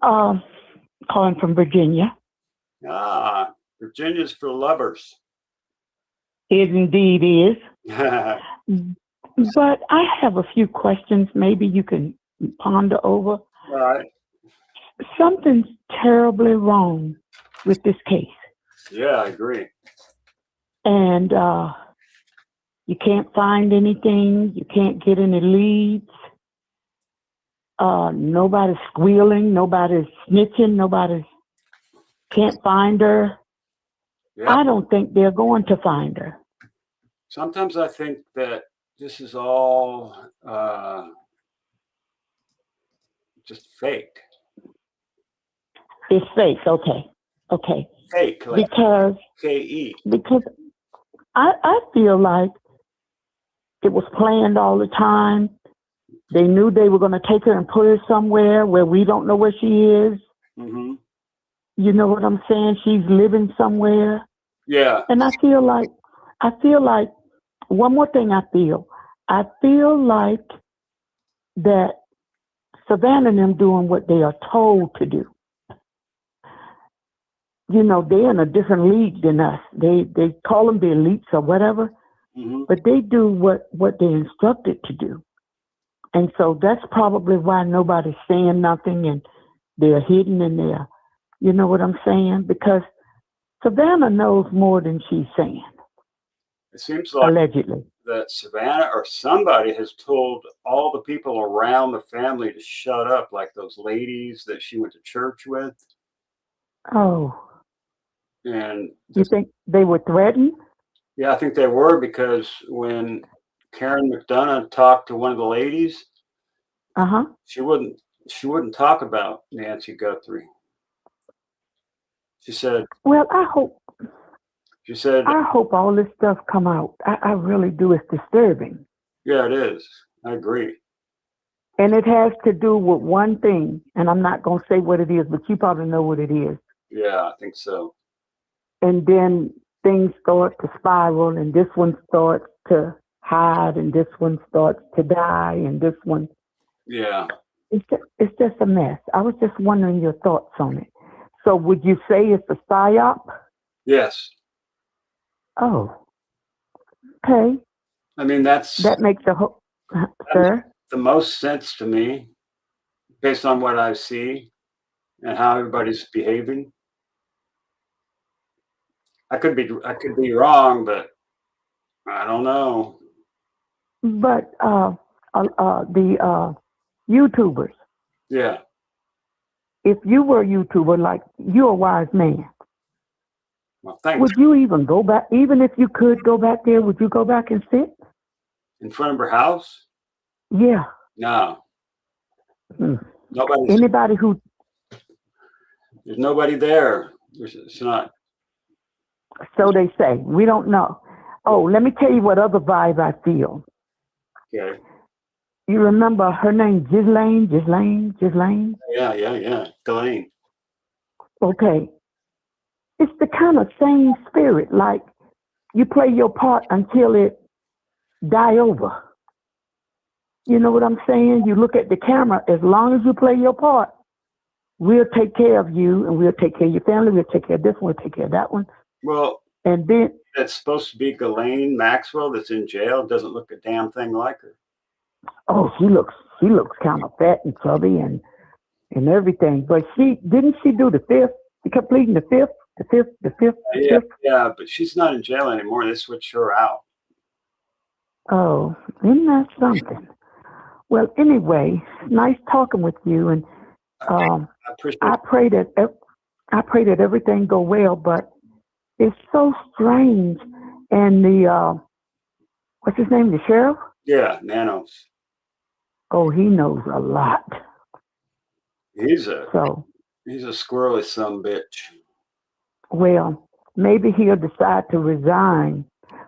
Calling from Virginia. Ah, Virginia's for lovers. It indeed is. All But I have a few questions maybe you can ponder over. right. Something's terribly wrong with this case. Yeah, I agree. And you can't find anything. You can't get any leads. Nobody's squealing. Nobody's snitching. Nobody can't find her. Yeah. I don't think they're going to find her. Sometimes I think that this is all just fake. It's fake. Okay. Fake, like Because K-E. I feel like it was planned all the time. They knew they were going to take her and put her somewhere where we don't know where she is. Mm-hmm. You know what I'm saying? She's living somewhere. Yeah. And I feel like one more thing I feel like that Savannah and them doing what they are told to do. You know, they're in a different league than us. They call them the elites or whatever, Mm-hmm. but they do what they're instructed to do. And so that's probably why nobody's saying nothing and they're hidden and they're, you know what I'm saying? Because Savannah knows more than she's saying. It seems like Allegedly. that Savannah or somebody has told all the people around the family to shut up, like those ladies that she went to church with. Oh, And you think they were threatened? yeah, I think they were, because when Karen McDonough talked to one of the ladies, Uh-huh. she wouldn't talk about Nancy Guthrie. She said, Well, I hope all this stuff come out. I really do. It's disturbing. yeah, it is. I agree. And it has to do with one thing, and I'm not going to say what it is, but you probably know what it is. Yeah, I think so. And then things start to spiral, and this one starts to hide, and this one starts to die, and this one. Yeah. It's just a mess. I was just wondering your thoughts on it. So would you say it's a psyop? Yes. Oh, okay. I mean, That makes a whole, sir? the most sense to me, based on what I see and how everybody's behaving. I could be wrong, but I don't know. But the YouTubers, Yeah. if you were a YouTuber, like you're a wise man, Well, thanks. would you even go back? Even if you could go back there, would you go back and sit? In front of her house? Yeah. No. Hmm. Nobody's. Anybody who, There's nobody there. It's not. so they say, we don't know. Oh, let me tell you what other vibe I feel. Okay. You remember her name, Ghislaine? Yeah. Ghislaine. Okay. It's the kind of same spirit, like you play your part until it die over. You know what I'm saying? You look at the camera, as long as you play your part, we'll take care of you and we'll take care of your family, we'll take care of this one, we'll take care of that one. Well, And then, that's supposed to be Ghislaine Maxwell that's in jail. Doesn't look a damn thing like her. oh, she looks kind of fat and chubby and everything. But didn't she do the fifth? She kept pleading the fifth. Yeah, but she's not in jail anymore. They switched her out. Oh, isn't that something? Well, anyway, nice talking with you, and I appreciate I pray that everything go well. But it's so strange, and the what's his name, the sheriff? Yeah, Nanos. Oh, he knows a lot. He's a So, squirrely son bitch. well, maybe he'll decide to resign.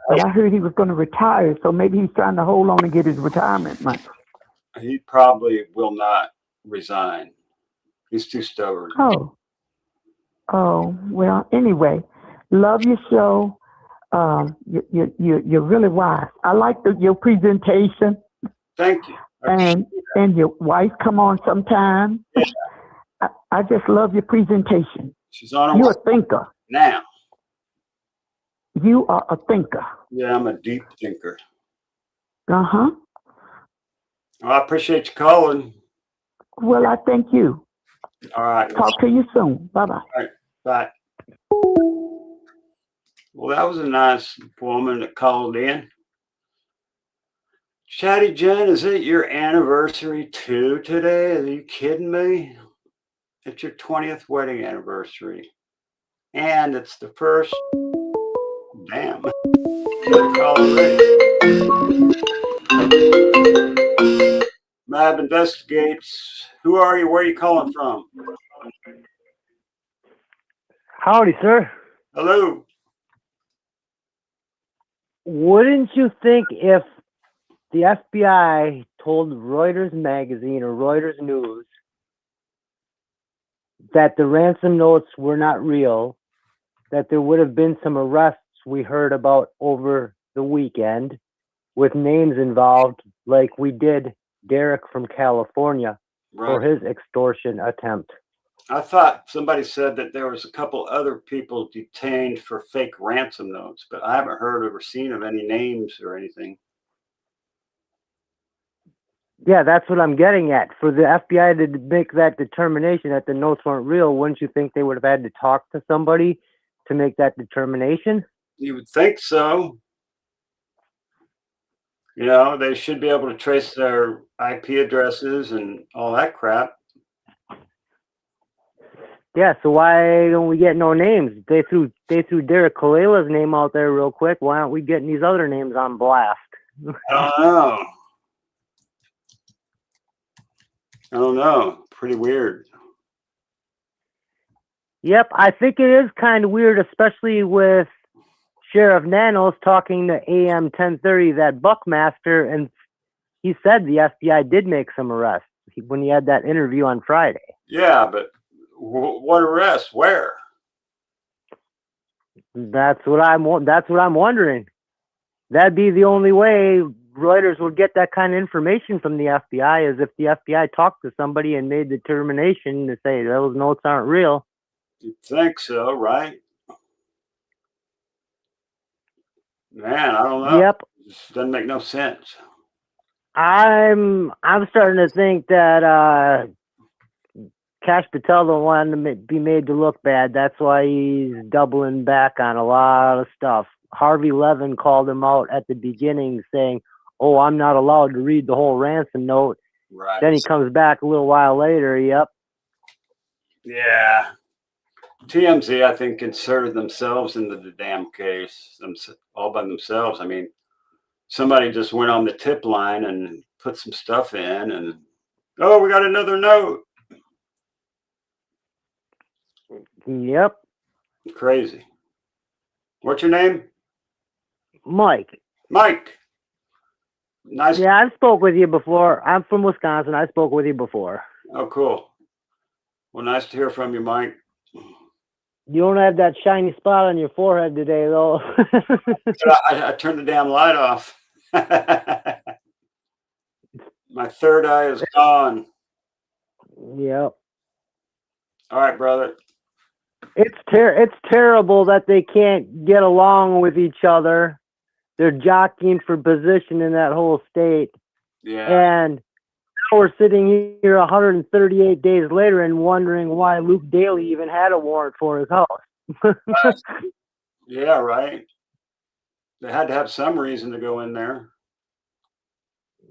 But I heard he was going to retire, so maybe he's trying to hold on and get his retirement money. He probably will not resign. He's too stubborn. Oh, well, anyway, love your show. You're really wise. I like your presentation. Thank you. And your wife come on sometime. Yeah. I just love your presentation. She's on her You're way a thinker. now. You are a thinker. Yeah, I'm a deep thinker. Uh-huh. Well, I appreciate you calling. Well, I thank you. All right. Talk to you soon. Bye-bye. All right. Bye. Well, that was a nice woman that called in. Chatty Jen, is it your anniversary too today? Are you kidding me? It's your 20th wedding anniversary. And it's the first. Damn. Call already. MAB Investigates. Who are you? Where are you calling from? Howdy, sir. Hello. Wouldn't you think if the FBI told Reuters magazine or Reuters News that the ransom notes were not real, that there would have been some arrests we heard about over the weekend with names involved, like we did Derek from California for his extortion attempt? I thought somebody said that there was a couple other people detained for fake ransom notes, but I haven't heard or seen of any names or anything. Yeah, that's what I'm getting at. For the FBI to make that determination that the notes weren't real, wouldn't you think they would have had to talk to somebody to make that determination? You would think so. You know, they should be able to trace their IP addresses and all that crap. Yeah, so why don't we get no names? They threw Derek Kalela's name out there real quick. Why aren't we getting these other names on blast? I don't know. Pretty weird. Yep, I think it is kind of weird, especially with Sheriff Nanos talking to AM 1030, that Buckmaster, and he said the FBI did make some arrests when he had that interview on Friday. Yeah, but what arrest? Where? That's what I'm wondering. That'd be the only way Reuters would get that kind of information from the FBI, is if the FBI talked to somebody and made the determination to say those notes aren't real. You'd think so, right? Man, I don't know. Yep. It just doesn't make no sense. I'm starting to think that Cash Patel don't want to be made to look bad. That's why he's doubling back on a lot of stuff. Harvey Levin called him out at the beginning saying, "Oh, I'm not allowed to read the whole ransom note." Right. Then he comes back a little while later. Yep. Yeah. TMZ, I think, inserted themselves into the damn case all by themselves. I mean, somebody just went on the tip line and put some stuff in, and oh, we got another note. Yep. Crazy. What's your name? Mike. Mike. Nice. Yeah, I've spoke with you before. I'm from Wisconsin. I spoke with you before. Oh, cool. Well, nice to hear from you, Mike. You don't have that shiny spot on your forehead today, though. I turned the damn light off. My third eye is gone. Yep. All right, brother. It's terrible that they can't get along with each other. They're jockeying for position in that whole state. Yeah. And now we're sitting here 138 days later and wondering why Luke Daly even had a warrant for his house. Yeah, right. They had to have some reason to go in there.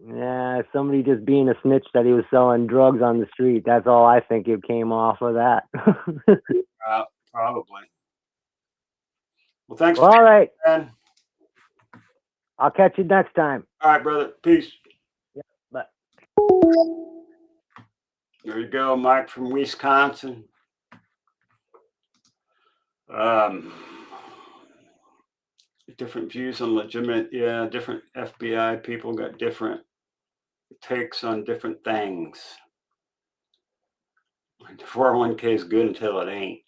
Yeah, somebody just being a snitch that he was selling drugs on the street. That's all I think it came off of that. Probably. Well, thanks. Well, all right. Man. I'll catch you next time. All right, brother. Peace. Yeah, bye. There you go, Mike from Wisconsin. Different views on legitimate. Yeah, different FBI people got different takes on different things. The 401k is good until it ain't.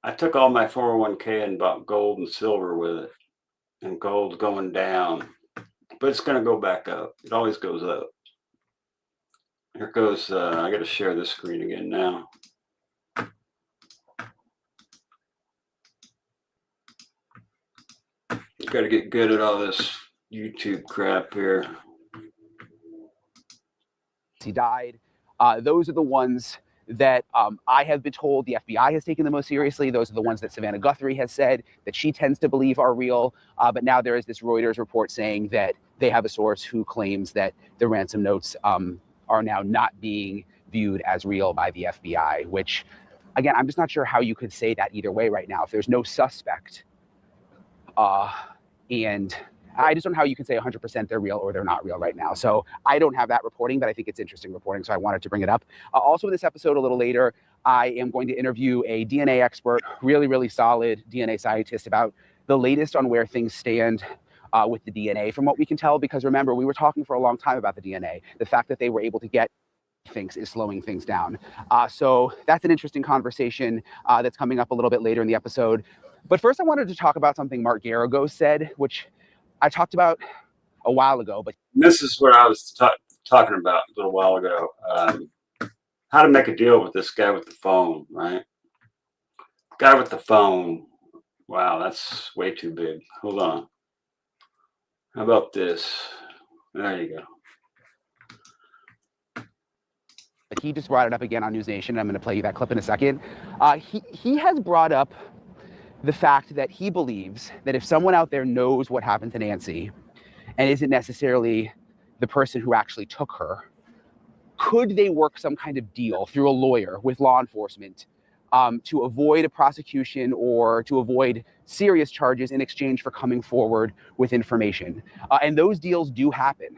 I took all my 401k and bought gold and silver with it. And gold's going down. But it's going to go back up. It always goes up. Here goes, I got to share this screen again now. Got to get good at all this YouTube crap here. He died. Those are the ones that I have been told the FBI has taken the most seriously. Those are the ones that Savannah Guthrie has said that she tends to believe are real. But now there is this Reuters report saying that they have a source who claims that the ransom notes are now not being viewed as real by the FBI, which, again, I'm just not sure how you could say that either way right now. If there's no suspect, and I just don't know how you can say 100% they're real or they're not real right now. So I don't have that reporting, but I think it's interesting reporting, so I wanted to bring it up. Also in this episode a little later, I am going to interview a DNA expert, really, really solid DNA scientist, about the latest on where things stand with the DNA from what we can tell, because remember, we were talking for a long time about the DNA. The fact that they were able to get things is slowing things down. So that's an interesting conversation that's coming up a little bit later in the episode. But first I wanted to talk about something Mark Garagos said, which I talked about a while ago. But this is what I was talking about a little while ago. How to make a deal with this guy with the phone, right? Guy with the phone. Wow, that's way too big. Hold on. How about this? There you go. But he just brought it up again on News Nation. I'm going to play you that clip in a second. He has brought up the fact that he believes that if someone out there knows what happened to Nancy and isn't necessarily the person who actually took her, could they work some kind of deal through a lawyer with law enforcement to avoid a prosecution or to avoid serious charges in exchange for coming forward with information? And those deals do happen.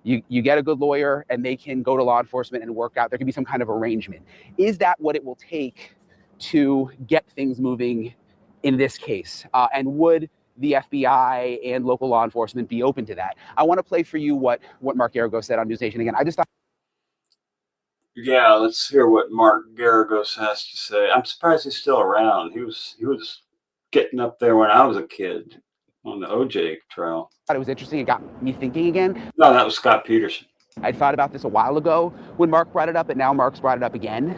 You get a good lawyer and they can go to law enforcement and work out. There can be some kind of arrangement. Is that what it will take to get things moving in this case? And would the FBI and local law enforcement be open to that? I want to play for you what Mark Garagos said on News Nation. Again, I just thought. Yeah, let's hear what Mark Garagos has to say. I'm surprised he's still around. He was getting up there when I was a kid on the OJ trial. It was interesting. It got me thinking again. No, that was Scott Peterson. I thought about this a while ago when Mark brought it up, but now Mark's brought it up again.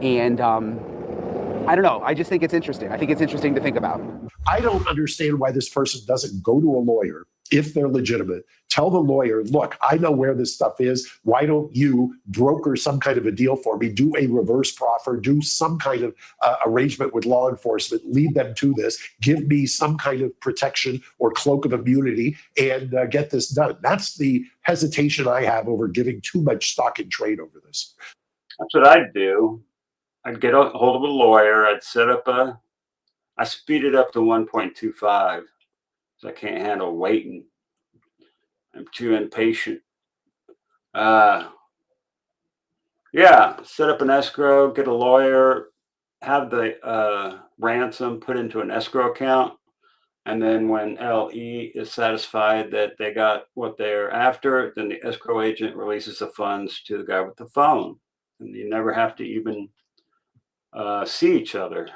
And I don't know. I just think it's interesting. I think it's interesting to think about. I don't understand why this person doesn't go to a lawyer if they're legitimate. Tell the lawyer, look, I know where this stuff is. Why don't you broker some kind of a deal for me? Do a reverse proffer. Do some kind of arrangement with law enforcement. Lead them to this. Give me some kind of protection or cloak of immunity and get this done. That's the hesitation I have over giving too much stock in trade over this. That's what I'd do. I'd get a hold of a lawyer. I'd set up I speed it up to 1.25 because I can't handle waiting. I'm too impatient. Yeah, set up an escrow, get a lawyer, have the ransom put into an escrow account. And then when LE is satisfied that they got what they're after, then the escrow agent releases the funds to the guy with the phone. And you never have to even see each other.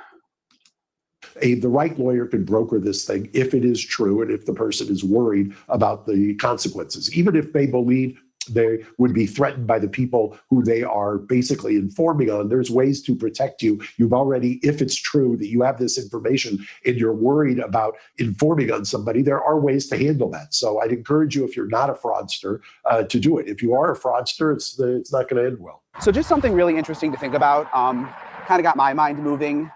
The right lawyer can broker this thing if it is true and if the person is worried about the consequences, even if they believe they would be threatened by the people who they are basically informing on. There's ways to protect you. You've already, if it's true that you have this information and you're worried about informing on somebody, there are ways to handle that. So I'd encourage you, if you're not a fraudster, to do it. If you are a fraudster, it's not going to end well. So just something really interesting to think about. Kind of got my mind moving.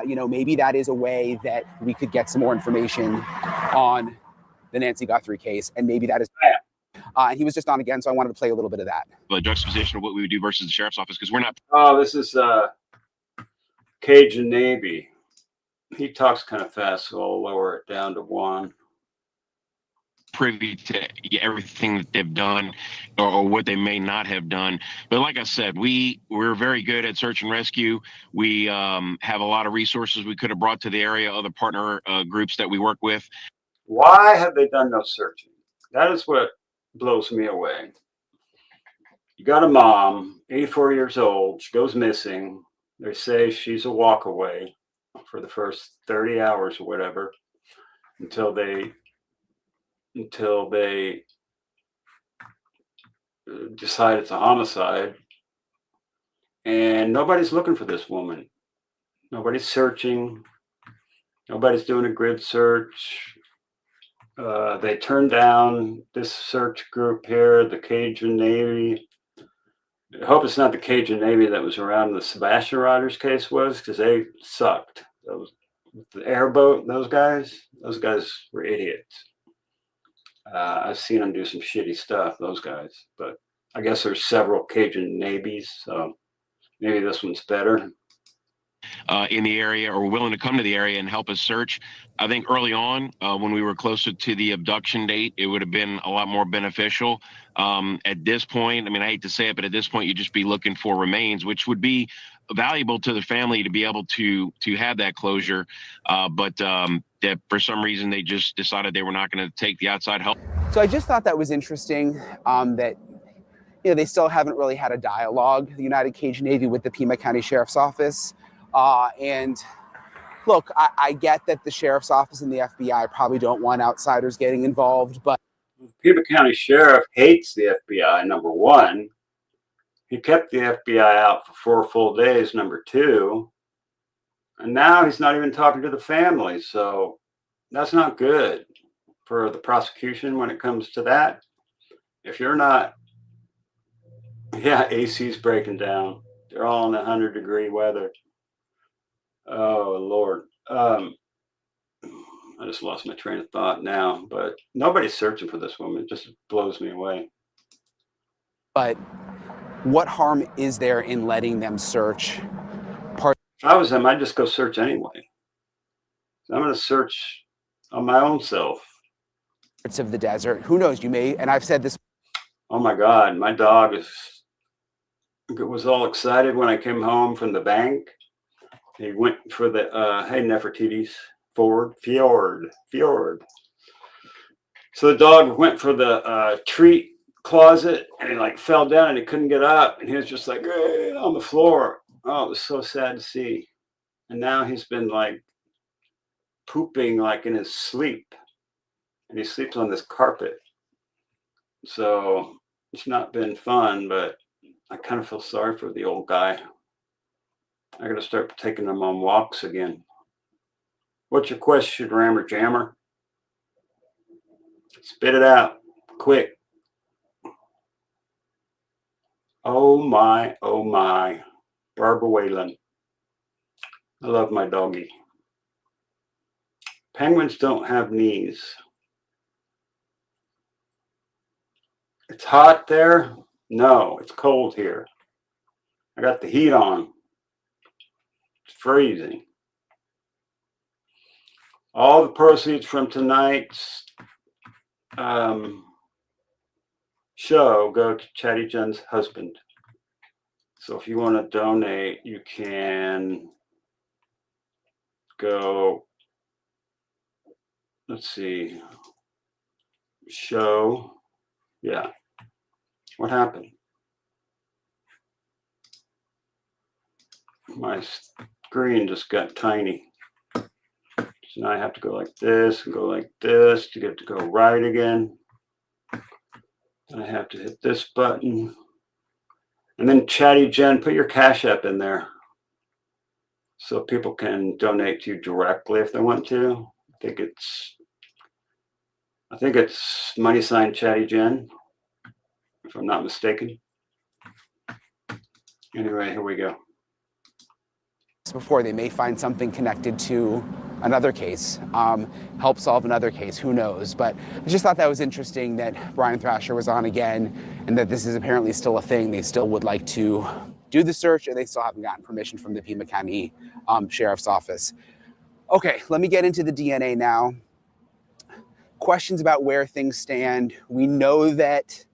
Maybe that is a way that we could get some more information on the Nancy Guthrie case, and maybe that is. And he was just on again, so I wanted to play a little bit of that. The juxtaposition of what we would do versus the sheriff's office, because we're not. Oh, this is Cajun Navy. He talks kind of fast, so I'll lower it down to 1. Privy to everything that they've done or what they may not have done. But like I said, we're very good at search and rescue. We have a lot of resources we could have brought to the area, other partner groups that we work with. Why have they done no searching? That is what blows me away. You got a mom, 84 years old. She goes missing. They say she's a walk away for the first 30 hours or whatever until they decide it's a homicide. And nobody's looking for this woman. Nobody's searching. Nobody's doing a grid search. They turned down this search group here, the Cajun Navy. I hope it's not the Cajun Navy that was around in the Sebastian Rogers case was, because they sucked. The airboat, those guys were idiots. I've seen them do some shitty stuff, those guys. But I guess there's several Cajun Navies, so maybe this one's better. In the area, or willing to come to the area and help us search. I think early on, when we were closer to the abduction date, it would have been a lot more beneficial. At this point, I mean, I hate to say it, but at this point, you'd just be looking for remains, which would be valuable to the family to be able to have that closure. But that for some reason, they just decided they were not going to take the outside help. So I just thought that was interesting that they still haven't really had a dialogue, the United Cajun Navy with the Pima County Sheriff's Office. And look, I get that the Sheriff's Office and the FBI probably don't want outsiders getting involved, but Pima County Sheriff hates the FBI, number one. He kept the FBI out for 4 full days, number 2. And now he's not even talking to the family. So that's not good for the prosecution when it comes to that. If you're not, AC's breaking down. They're all in 100-degree weather. Oh, Lord. I just lost my train of thought now, but nobody's searching for this woman. It just blows me away. But what harm is there in letting them search? If I was them, I'd just go search anyway. So I'm going to search on my own self. Parts of the desert. Who knows? You may, and I've said this. Oh my God, my dog was all excited when I came home from the bank. He went for the hey Nefertiti's fjord. So the dog went for the treat closet and he fell down and he couldn't get up and he was just on the floor. Oh, it was so sad to see. And now he's been pooping in his sleep, and he sleeps on this carpet. So it's not been fun, but I kind of feel sorry for the old guy. I got to start taking him on walks again. What's your question, Rammer Jammer? Spit it out, quick. Oh my, Barbara Whalen. I love my doggie. Penguins don't have knees. It's hot there? No, it's cold here. I got the heat on. It's freezing. All the proceeds from tonight's show go to Chatty Jen's husband. So if you want to donate, you can go, let's see, show, yeah. What happened? My screen just got tiny. So now I have to go like this and go like this to get to go right again. And I have to hit this button. And then Chatty Jen, put your Cash App in there so people can donate to you directly if they want to. I think it's money sign Chatty Jen, if I'm not mistaken. Anyway, here we go. Before they may find something connected to another case, help solve another case, who knows. But I just thought that was interesting that Brian Thrasher was on again and that this is apparently still a thing. They still would like to do the search and they still haven't gotten permission from the Pima County Sheriff's Office. Okay, let me get into the DNA now. Questions about where things stand. We know that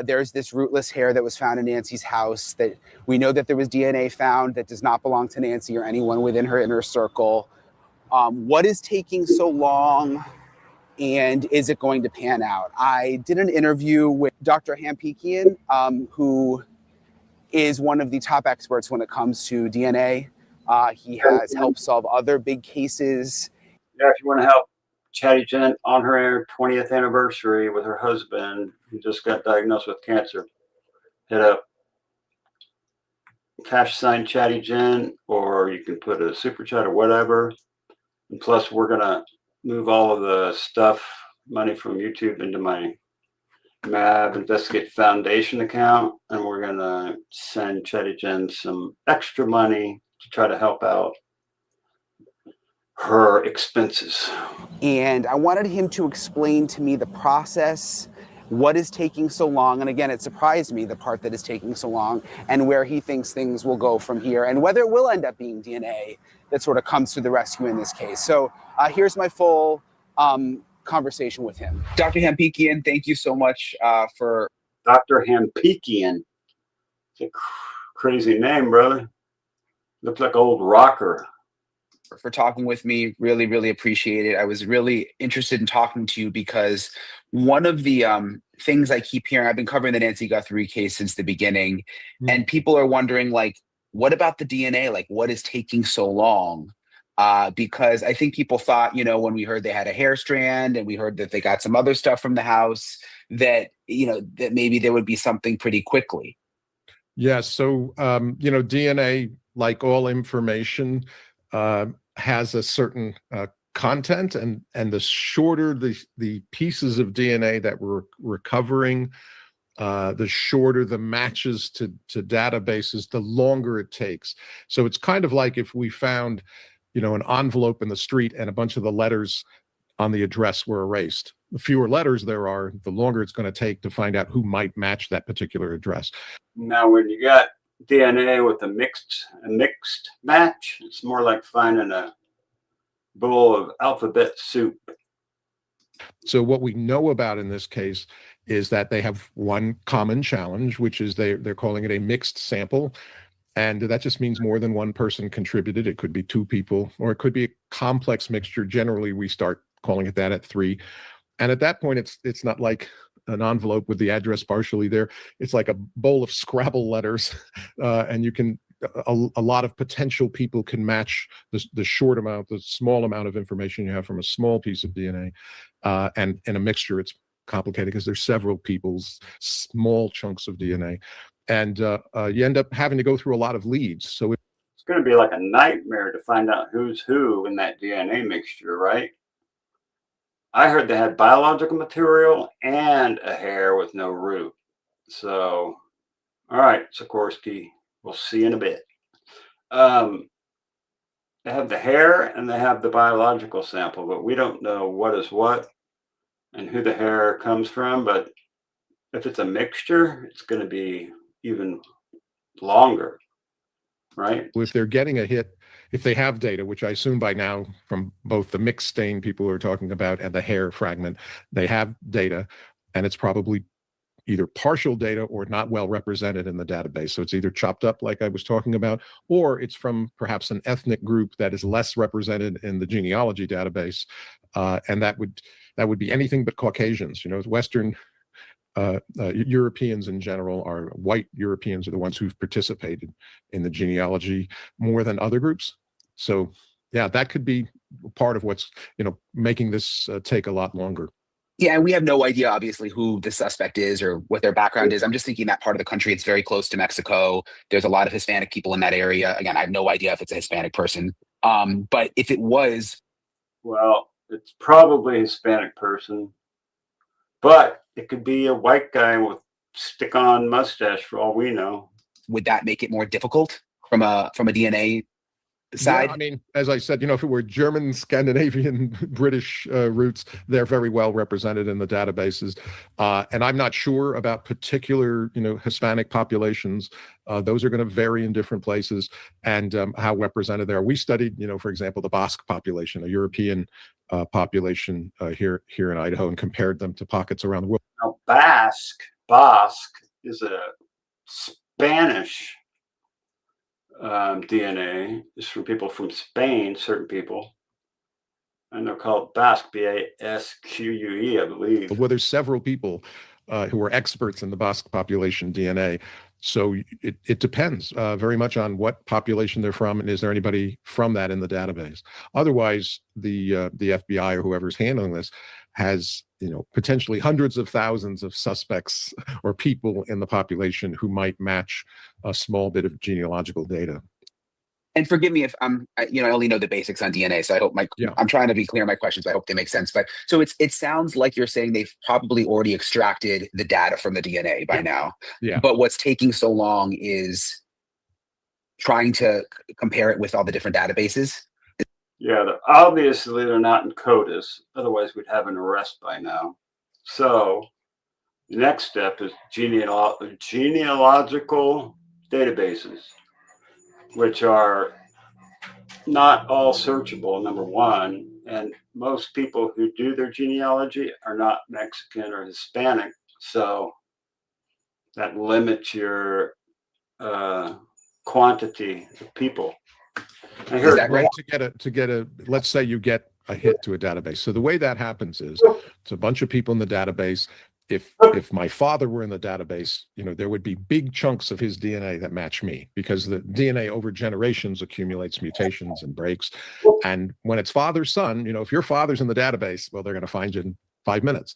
there's this rootless hair that was found in Nancy's house, that we know that there was DNA found that does not belong to Nancy or anyone within her inner circle. What is taking so long, and is it going to pan out? I did an interview with Dr. Hampikian, who is one of the top experts when it comes to DNA. He has helped solve other big cases. Yeah, if you want to help Chatty Jen on her 20th anniversary with her husband, who just got diagnosed with cancer, hit up cash sign Chatty Jen, or you can put a super chat or whatever. And plus, we're going to move all of the stuff, money from YouTube, into my MAB Investigates Foundation account, and we're going to send Chatty Jen some extra money to try to help out her expenses. And I wanted him to explain to me the process, what is taking so long. And again, it surprised me, the part that is taking so long, and where he thinks things will go from here, and whether it will end up being DNA that sort of comes to the rescue in this case. So here's my full conversation with him. Dr. Hampikian, thank you so much for... Dr. Hampikian. It's a crazy name, brother. Looks like old rocker. For talking with me. Really, really appreciate it. I was really interested in talking to you because one of the things I keep hearing, I've been covering the Nancy Guthrie case since the beginning, and people are wondering, like, what about the DNA? Like, what is taking so long? Because I think people thought, you know, when we heard they had a hair strand and we heard that they got some other stuff from the house, that, you know, that maybe there would be something pretty quickly. Yes. So, you know, DNA, like all information, has a certain content, and the shorter the pieces of DNA that we're recovering, the shorter the matches to databases, the longer it takes. So it's kind of like if we found, you know, an envelope in the street and a bunch of the letters on the address were erased. The fewer letters there are, the longer it's going to take to find out who might match that particular address. Now, when you got DNA with a mixed match, it's more like finding a bowl of alphabet soup. So what we know about in this case is that they have one common challenge, which is they're calling it a mixed sample. And that just means more than one person contributed. It could be two people, or it could be a complex mixture. Generally, we start calling it that at 3. And at that point, it's not like an envelope with the address partially there. It's like a bowl of Scrabble letters, and you can a lot of potential people can match the small amount of information you have from a small piece of DNA, and in a mixture, it's complicated because there's several people's small chunks of DNA, and you end up having to go through a lot of leads. So it's going to be like a nightmare to find out who's who in that DNA mixture, right? I heard they had biological material and a hair with no root. So, all right, Sikorsky, we'll see in a bit. They have the hair and they have the biological sample, but we don't know what is what and who the hair comes from. But if it's a mixture, it's going to be even longer. right? If they're getting a hit, if they have data, which I assume by now from both the mixed stain people who are talking about and the hair fragment, they have data, and it's probably either partial data or not well represented in the database. So it's either chopped up like I was talking about, or it's from perhaps an ethnic group that is less represented in the genealogy database. And that would be anything but Caucasians. You know, Western Europeans in general, are white Europeans are the ones who've participated in the genealogy more than other groups. So yeah, that could be part of what's, you know, making this take a lot longer. Yeah, and we have no idea, obviously, who the suspect is or what their background is. I'm just thinking that part of the country, it's very close to Mexico. There's a lot of Hispanic people in that area. Again, I have no idea if it's a Hispanic person. But if it was, well, it's probably a Hispanic person, but it could be a white guy with stick-on mustache for all we know. would that make it more difficult from a DNA side? Yeah, I mean, as I said, you know, if it were German, Scandinavian, British roots, they're very well represented in the databases. And I'm not sure about particular, you know, Hispanic populations. Those are going to vary in different places and how represented they are. We studied, you know, for example, the Basque population, a European population here in Idaho, and compared them to pockets around the world. Now, Basque is a Spanish DNA. It's from people from Spain, certain people, and they're called Basque, Basque, I believe. Well, there's several people who are experts in the Basque population DNA. So it depends very much on what population they're from, and is there anybody from that in the database. Otherwise, the FBI or whoever's handling this has, you know, potentially hundreds of thousands of suspects or people in the population who might match a small bit of genealogical data. And forgive me if I only know the basics on DNA, so I hope I'm trying to be clear in my questions. I hope they make sense. But so it sounds like you're saying they've probably already extracted the data from the DNA by now. Yeah. But what's taking so long is trying to compare it with all the different databases. Yeah, obviously they're not in CODIS. Otherwise, we'd have an arrest by now. So the next step is genealogical databases, which are not all searchable, number one. And most people who do their genealogy are not Mexican or Hispanic. So that limits your quantity of people. Is that right? To get a, let's say you get a hit to a database. So the way that happens is it's a bunch of people in the database. If my father were in the database, you know, there would be big chunks of his DNA that match me, because the DNA over generations accumulates mutations and breaks. And when it's father-son, you know, if your father's in the database, well, they're going to find you in 5 minutes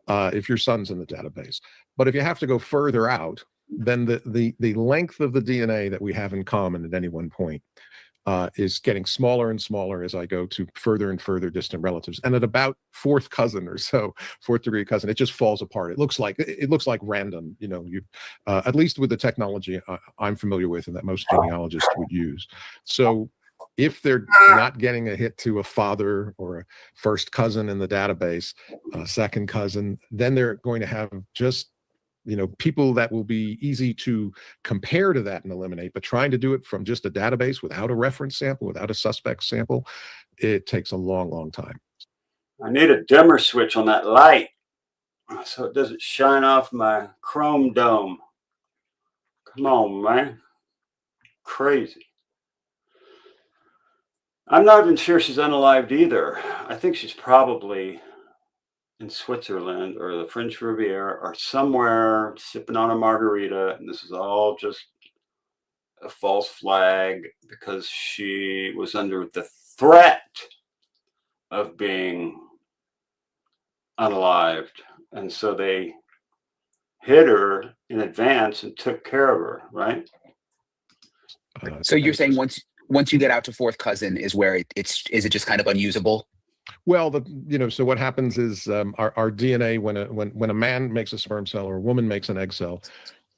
if your son's in the database. But if you have to go further out, then the length of the DNA that we have in common at any one point is getting smaller and smaller as I go to further and further distant relatives. And at about fourth cousin or so, fourth degree cousin, it just falls apart. It looks like random, you know, at least with the technology I'm familiar with and that most genealogists would use. So if they're not getting a hit to a father or a first cousin in the database, a second cousin, then they're going to have just, you know, people that will be easy to compare to that and eliminate. But trying to do it from just a database without a reference sample, without a suspect sample, it takes a long, long time. I need a dimmer switch on that light so it doesn't shine off my chrome dome. Come on, man. Crazy. I'm not even sure she's unalived either. I think she's probably in Switzerland or the French Riviera or somewhere sipping on a margarita, and this is all just a false flag because she was under the threat of being unalived, and so they hid her in advance and took care of her, right? So you're saying once you get out to fourth cousin is where is it just kind of unusable? Well, so what happens is our DNA, when a man makes a sperm cell or a woman makes an egg cell,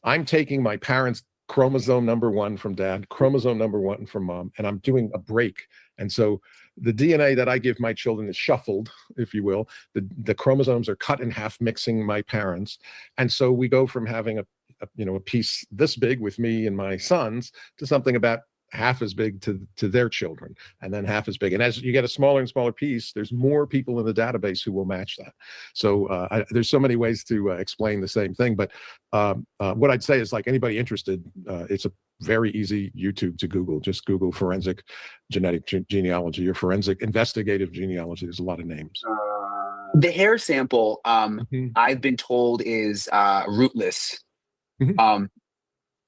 I'm taking my parents' chromosome number 1 from dad, chromosome number 1 from mom, and I'm doing a break. And so the DNA that I give my children is shuffled, if you will. The chromosomes are cut in half, mixing my parents. And so we go from having a piece this big with me and my sons to something about half as big to their children, and then half as big. And as you get a smaller and smaller piece, there's more people in the database who will match that. So there's so many ways to explain the same thing. But what I'd say is, like, anybody interested, it's a very easy YouTube to Google. Just Google forensic genetic genealogy or forensic investigative genealogy. There's a lot of names. The hair sample, I've been told, is rootless.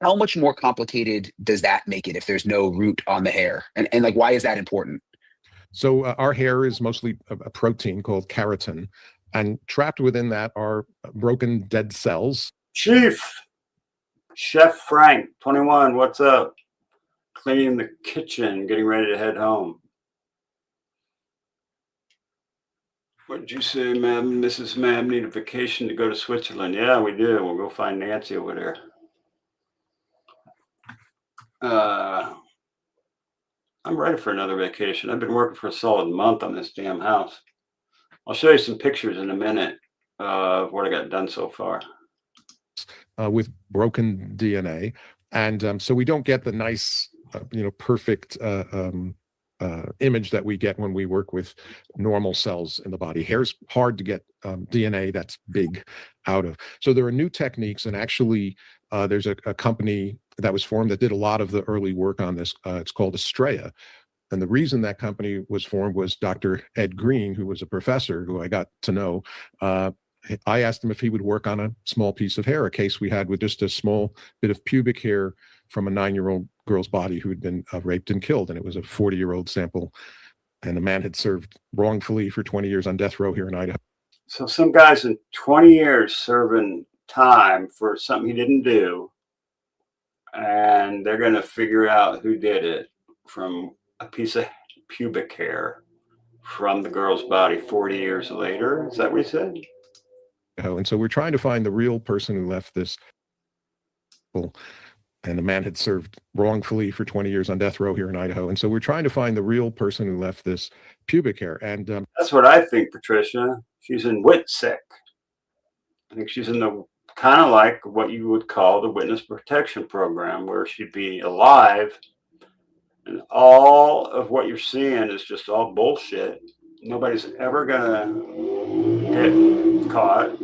How much more complicated does that make it if there's no root on the hair? And like, why is that important? So our hair is mostly a protein called keratin, and trapped within that are broken dead cells. Chef Frank, 21, what's up? Cleaning the kitchen, getting ready to head home. What did you say, ma'am? Mrs. Ma'am need a vacation to go to Switzerland. Yeah, we do. We'll go find Nancy over there. I'm ready for another vacation. I've been working for a solid month on this damn house. I'll show you some pictures in a minute of what I got done so far. With broken DNA. And so we don't get the nice, perfect image that we get when we work with normal cells in the body. Hair's hard to get DNA that's big out of. So there are new techniques, and actually there's a company that was formed that did a lot of the early work on this. It's called Astrea. And the reason that company was formed was Dr. Ed Green, who was a professor who I got to know. I asked him if he would work on a small piece of hair, a case we had with just a small bit of pubic hair from a 9-year-old girl's body who had been raped and killed. And it was a 40-year-old sample. And the man had served wrongfully for 20 years on death row here in Idaho. So some guy's in 20 years serving time for something he didn't do. And they're going to figure out who did it from a piece of pubic hair from the girl's body 40 years later. Is that what he said? And so we're trying to find the real person who left this. And the man had served wrongfully for 20 years on death row here in Idaho. And so we're trying to find the real person who left this pubic hair. And that's what I think, Patricia. She's in WITSEC. I think she's in the kind of like what you would call the witness protection program, where she'd be alive. And all of what you're seeing is just all bullshit. Nobody's ever going to get caught.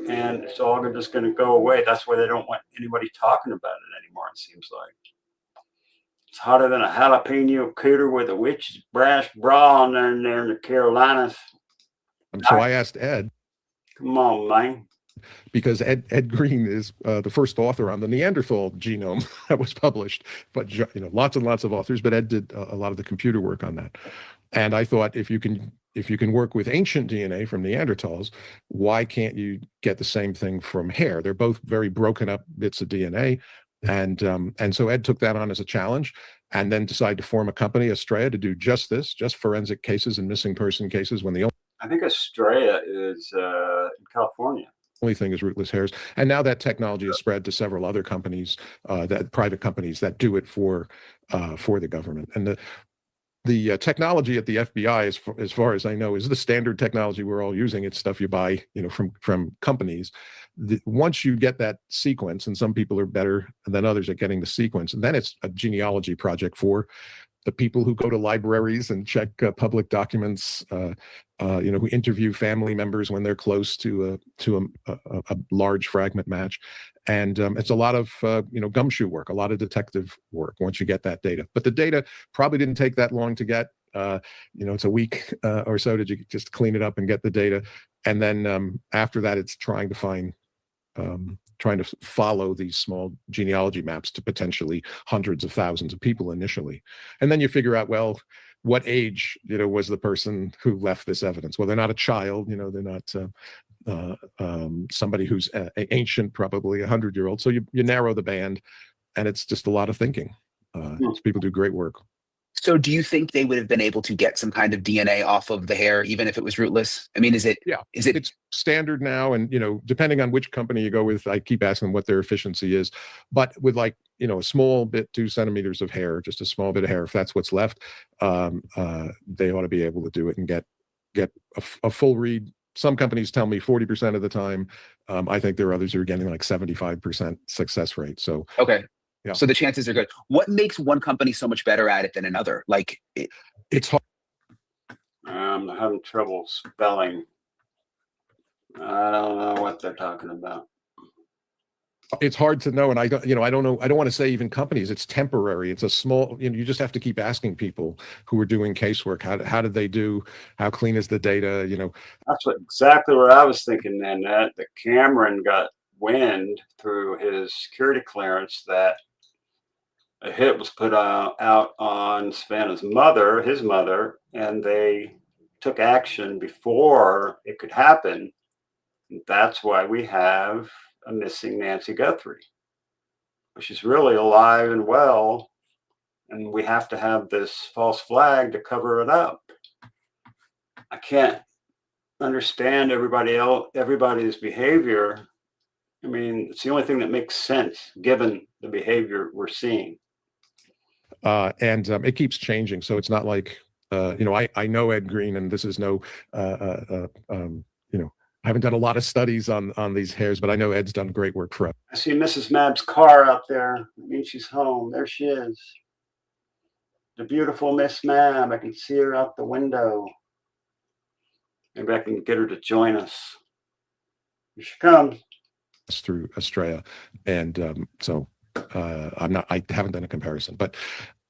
And it's all just going to go away. That's why they don't want anybody talking about it anymore, it seems like. It's hotter than a jalapeno cooter with a witch's brass bra on there in the Carolinas. So I asked Ed. Come on, man. Because Ed Green is the first author on the Neanderthal genome that was published. But lots and lots of authors. But Ed did a lot of the computer work on that. And I thought, if you can work with ancient DNA from Neanderthals, why can't you get the same thing from hair? They're both very broken up bits of DNA. And so Ed took that on as a challenge, and then decided to form a company, Astrea, to do just this, just forensic cases and missing person cases. When the I think Astrea is in California. Only thing is rootless hairs. And now that technology has spread to several other companies, that private companies that do it for the government. And the technology at the FBI, as far as I know, is the standard technology we're all using. It's stuff you buy, from companies. Once you get that sequence, and some people are better than others at getting the sequence, and then it's a genealogy project for the people who go to libraries and check public documents, who interview family members when they're close to a large fragment match. And it's a lot of, gumshoe work, a lot of detective work once you get that data. But the data probably didn't take that long to get. It's a week or so to just clean it up and get the data. And then after that, it's trying to follow these small genealogy maps to potentially hundreds of thousands of people initially. And then you figure out, well, what age, was the person who left this evidence? Well, they're not a child, they're not somebody who's ancient, probably 100-year-old. So you narrow the band, and it's just a lot of thinking. People do great work. So do you think they would have been able to get some kind of DNA off of the hair, even if it was rootless? I mean, it's standard now. And, depending on which company you go with, I keep asking what their efficiency is. But with a small bit, 2 centimeters of hair, just a small bit of hair, if that's what's left, they ought to be able to do it and get a full read. Some companies tell me 40% of the time. I think there are others who are getting like 75% success rate. So okay. Yeah. So the chances are good. What makes one company so much better at it than another? Like, It's hard. I'm having trouble spelling. I don't know what they're talking about. It's hard to know, and I don't know. I don't want to say even companies. It's temporary. It's a small. You just have to keep asking people who are doing casework. How did they do? How clean is the data? That's exactly what I was thinking. Then that the Cameron got wind through his security clearance that a hit was put out on Savannah's mother, his mother, and they took action before it could happen. That's why we have a missing Nancy Guthrie. She's really alive and well, and we have to have this false flag to cover it up. I can't understand everybody's behavior. I mean, it's the only thing that makes sense given the behavior we're seeing. And it keeps changing, so it's not like I know Ed Green, and this is no I haven't done a lot of studies on these hairs, but I know Ed's done great work for us. I see Mrs. MAB's car out there. That means she's home. There she is. The beautiful Miss MAB. I can see her out the window. Maybe I can get her to join us. Here she comes. Through Estrella, and so I haven't done a comparison, but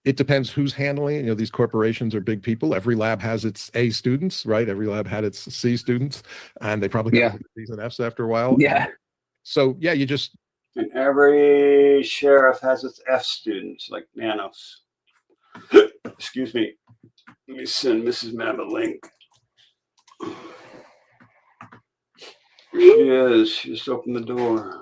it depends who's handling it. These corporations are big people. Every lab has its A students, right? Every lab had its C students, and they probably got C's and F's after a while. Yeah. So yeah, you just. And every sheriff has its F students, like Nanos. Excuse me. Let me send Mrs. MAB a link. Here she is. She just opened the door.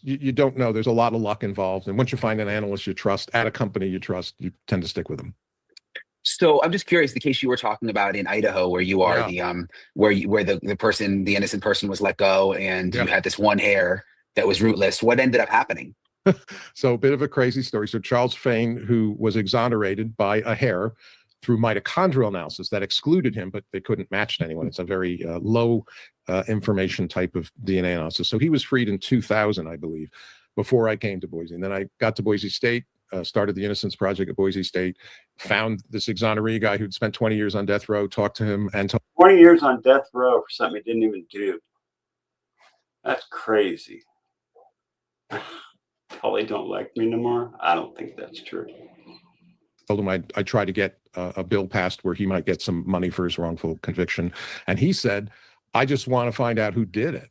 You don't know. There's a lot of luck involved, and once you find an analyst you trust at a company you trust, you tend to stick with them. So I'm just curious, the case you were talking about in Idaho, where you are where the innocent person was let go, and you had this one hair that was rootless. What ended up happening? So a bit of a crazy story. So Charles Fain, who was exonerated by a hair through mitochondrial analysis that excluded him, but they couldn't match to anyone. It's a very low information type of DNA analysis. So he was freed in 2000, I believe, before I came to Boise. And then I got to Boise State, started the Innocence Project at Boise State, found this exoneree guy who'd spent 20 years on death row, talked to him. 20 years on death row for something he didn't even do. That's crazy. Probably don't like me no more. I don't think that's true. Told him I'd try to get a bill passed where he might get some money for his wrongful conviction. And he said, I just want to find out who did it.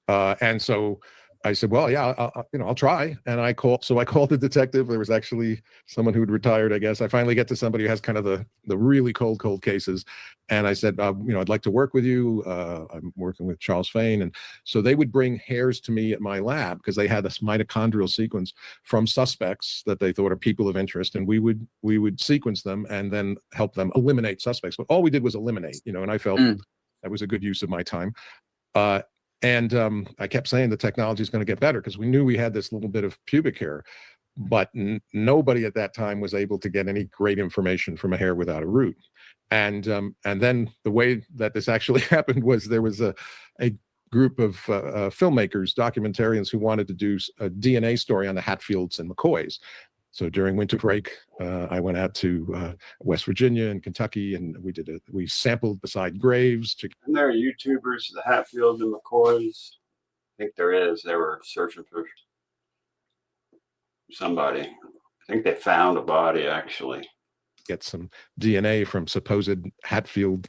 And so I said, well, yeah, I'll try. And I called the detective. There was actually someone who'd retired, I guess. I finally get to somebody who has kind of the really cold cases. And I said, I'd like to work with you. I'm working with Charles Fain. And so they would bring hairs to me at my lab because they had this mitochondrial sequence from suspects that they thought are people of interest. And we would sequence them and then help them eliminate suspects. But all we did was eliminate, and I felt that was a good use of my time. And I kept saying the technology is going to get better because we knew we had this little bit of pubic hair, but nobody at that time was able to get any great information from a hair without a root. And then the way that this actually happened was there was a group of filmmakers, documentarians who wanted to do a DNA story on the Hatfields and McCoys. So during winter break, I went out to West Virginia and Kentucky, and we sampled beside graves. And there are YouTubers, the Hatfields and McCoys. I think there is. They were searching for somebody. I think they found a body, actually. Get some DNA from supposed Hatfield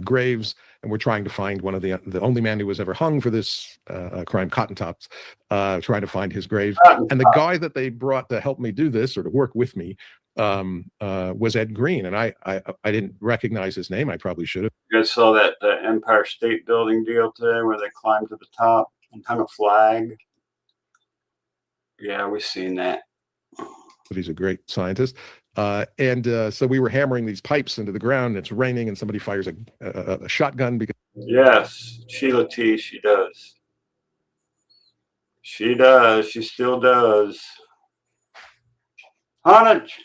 graves, and we're trying to find one of the only man who was ever hung for this crime, Cotton Tops, trying to find his grave. And the guy that they brought to help me do this or to work with me was Ed Green, and I didn't recognize his name. I probably should have. You guys saw that Empire State Building deal today where they climbed to the top and hung a flag? Yeah, we've seen that. He's a great scientist. So we were hammering these pipes into the ground. It's raining, and somebody fires a shotgun. Yes, Sheila T. She does. She does. She still does. Hunnage.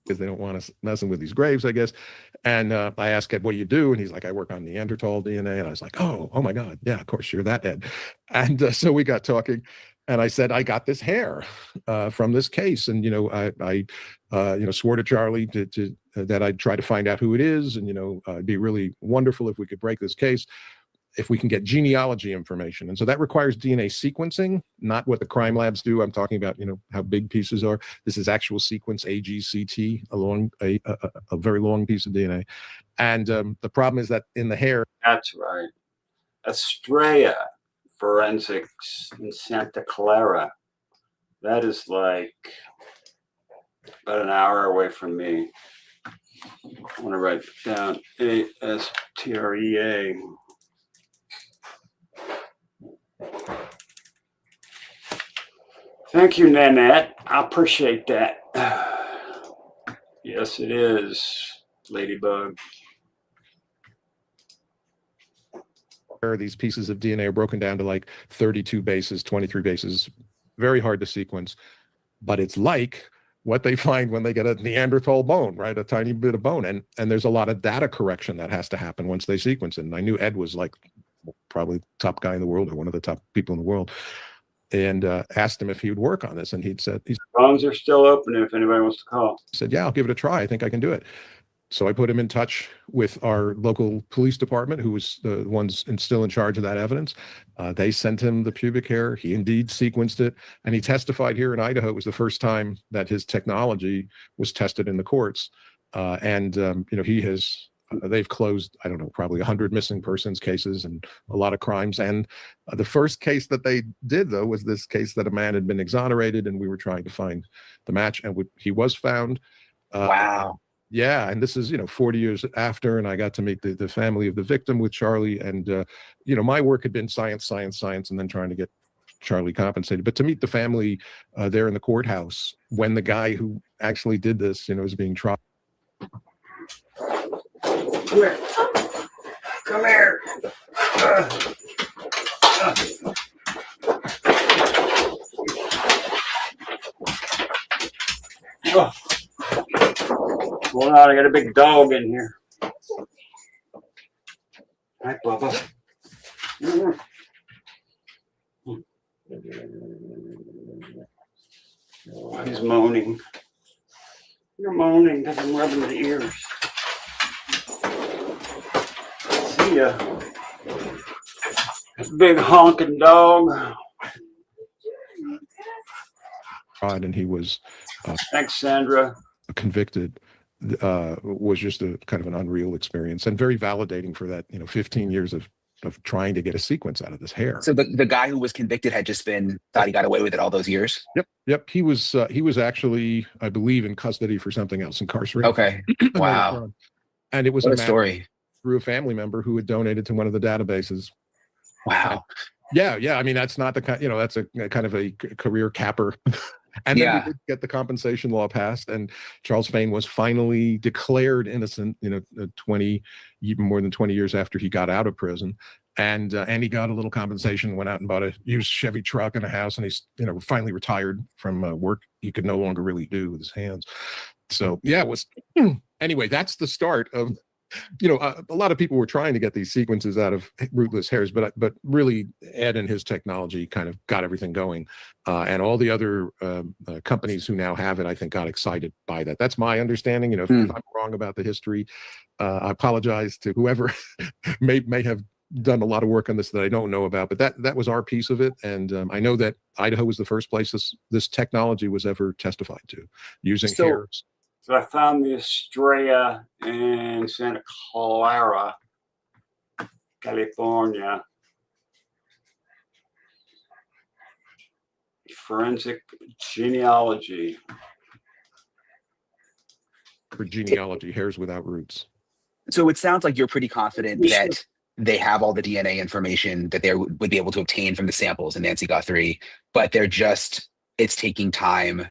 Because they don't want us messing with these graves, I guess. And I asked Ed, what do you do? And he's like, I work on Neanderthal DNA. And I was like, oh my God. Yeah, of course, you're that Ed. And so we got talking. And I said, I got this hair from this case. And, I swore to Charlie that I'd try to find out who it is. And, it'd be really wonderful if we could break this case, if we can get genealogy information. And so that requires DNA sequencing, not what the crime labs do. I'm talking about, how big pieces are. This is actual sequence, AGCT, a very long piece of DNA. And the problem is that in the hair. That's right. Estrella Forensics in Santa Clara. That is like about an hour away from me. I want to write it down. ASTREA. Thank you, Nanette. I appreciate that. Yes, it is, Ladybug. These pieces of DNA are broken down to like 32 bases, 23 bases, very hard to sequence. But it's like what they find when they get a Neanderthal bone, right? A tiny bit of bone. And there's a lot of data correction that has to happen once they sequence it. And I knew Ed was like probably the top guy in the world or one of the top people in the world. And asked him if he would work on this. And he'd said, Phones are still open if anybody wants to call. He said, yeah, I'll give it a try. I think I can do it. So I put him in touch with our local police department, who was the ones still in charge of that evidence. They sent him the pubic hair. He indeed sequenced it. And he testified here in Idaho. It was the first time that his technology was tested in the courts. He has, they've closed, I don't know, probably 100 missing persons cases and a lot of crimes. And the first case that they did, though, was this case that a man had been exonerated, and we were trying to find the match, and he was found. Wow. Yeah, and this is 40 years after, and I got to meet the family of the victim with Charlie, and my work had been science, and then trying to get Charlie compensated. But to meet the family there in the courthouse when the guy who actually did this, is being tried. Come here. Come here. Oh. Hold on, I got a big dog in here. Hi, Bubba. Oh, he's moaning. You're moaning because I'm rubbing the ears. See ya. Big honking dog. And he was Thanks, Sandra. convicted. Was just a kind of an unreal experience and very validating for that 15 years of trying to get a sequence out of this hair. So the guy who was convicted had just thought he got away with it all those years? Yep. He was actually, I believe, in custody for something else, incarcerated. Okay. Wow. And it was what a story through a family member who had donated to one of the databases. Wow. Yeah. I mean, that's not the kind, that's a kind of a career capper. And then we did get the compensation law passed, and Charles Fain was finally declared innocent, 20, even more than 20 years after he got out of prison. And he got a little compensation, went out and bought a used Chevy truck and a house, and he's, finally retired from work he could no longer really do with his hands. So yeah, it was, anyway, that's the start of, a lot of people were trying to get these sequences out of rootless hairs, but really Ed and his technology kind of got everything going. And all the other companies who now have it, I think, got excited by that. That's my understanding. If I'm wrong about the history, I apologize to whoever may have done a lot of work on this that I don't know about, but that was our piece of it. And I know that Idaho was the first place this technology was ever testified to using hairs. So I found the Estrella in Santa Clara, California. Forensic genealogy. For genealogy, hairs without roots. So it sounds like you're pretty confident that they have all the DNA information that they would be able to obtain from the samples in Nancy Guthrie, but it's taking time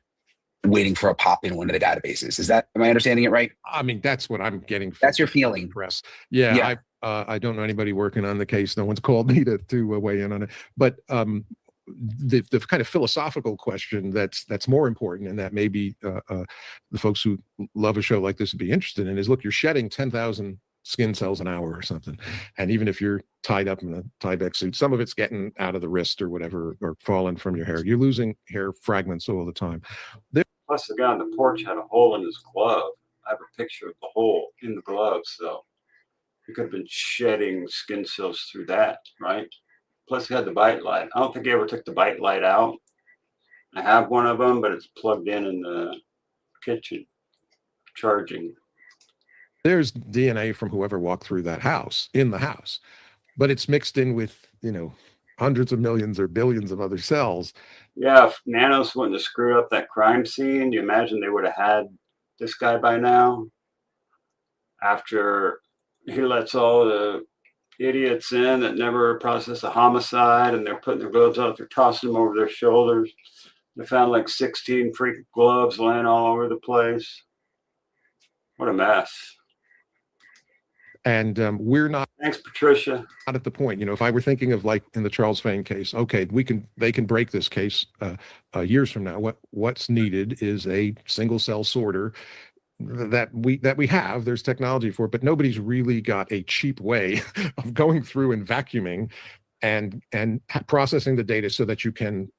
waiting for a pop in one of the databases. Am I understanding it right? I mean, that's what I'm getting. That's your feeling. Press. Yeah. I don't know anybody working on the case. No one's called me to weigh in on it. But the kind of philosophical question that's more important, and that maybe the folks who love a show like this would be interested in, is, look, you're shedding 10,000 skin cells an hour or something, and even if you're tied up in a Tyvek suit, some of it's getting out of the wrist or whatever, or falling from your hair. You're losing hair fragments all the time. Plus, the guy on the porch had a hole in his glove. I have a picture of the hole in the glove, so he could have been shedding skin cells through that, right? Plus, he had the bite light. I don't think he ever took the bite light out. I have one of them, but it's plugged in the kitchen, charging. There's DNA from whoever walked through that house, in the house, but it's mixed in with, hundreds of millions or billions of other cells. Yeah, if Nanos wouldn't have screwed up that crime scene, do you imagine they would have had this guy by now? After he lets all the idiots in that never processed a homicide, and they're putting their gloves out, they're tossing them over their shoulders. They found like 16 freaking gloves laying all over the place. What a mess. And we're not. Thanks, Patricia. Not at the point, if I were thinking of, like in the Charles Vane case, okay, they can break this case years from now. What's needed is a single cell sorter that we have. There's technology for it, but nobody's really got a cheap way of going through and vacuuming and processing the data so that you can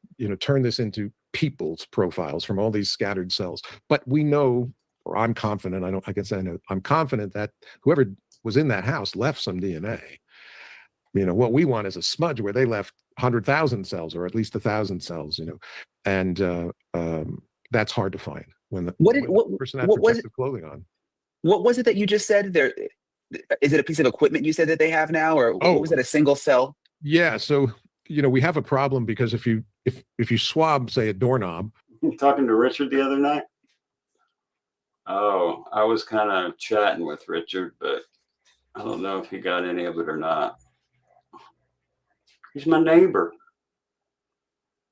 turn this into people's profiles from all these scattered cells. But we know, or I'm confident, I'm confident that whoever was in that house left some DNA. What we want is a smudge where they left 100,000 cells, or at least 1,000 cells, and that's hard to find when the person had protective clothing on. What was it that you just said there? Is it a piece of equipment you said that they have now, or what was it, a single cell? Yeah. So, we have a problem because if you swab, say, a doorknob. Talking to Richard the other night. Oh, I was kind of chatting with Richard, but I don't know if he got any of it or not. He's my neighbor.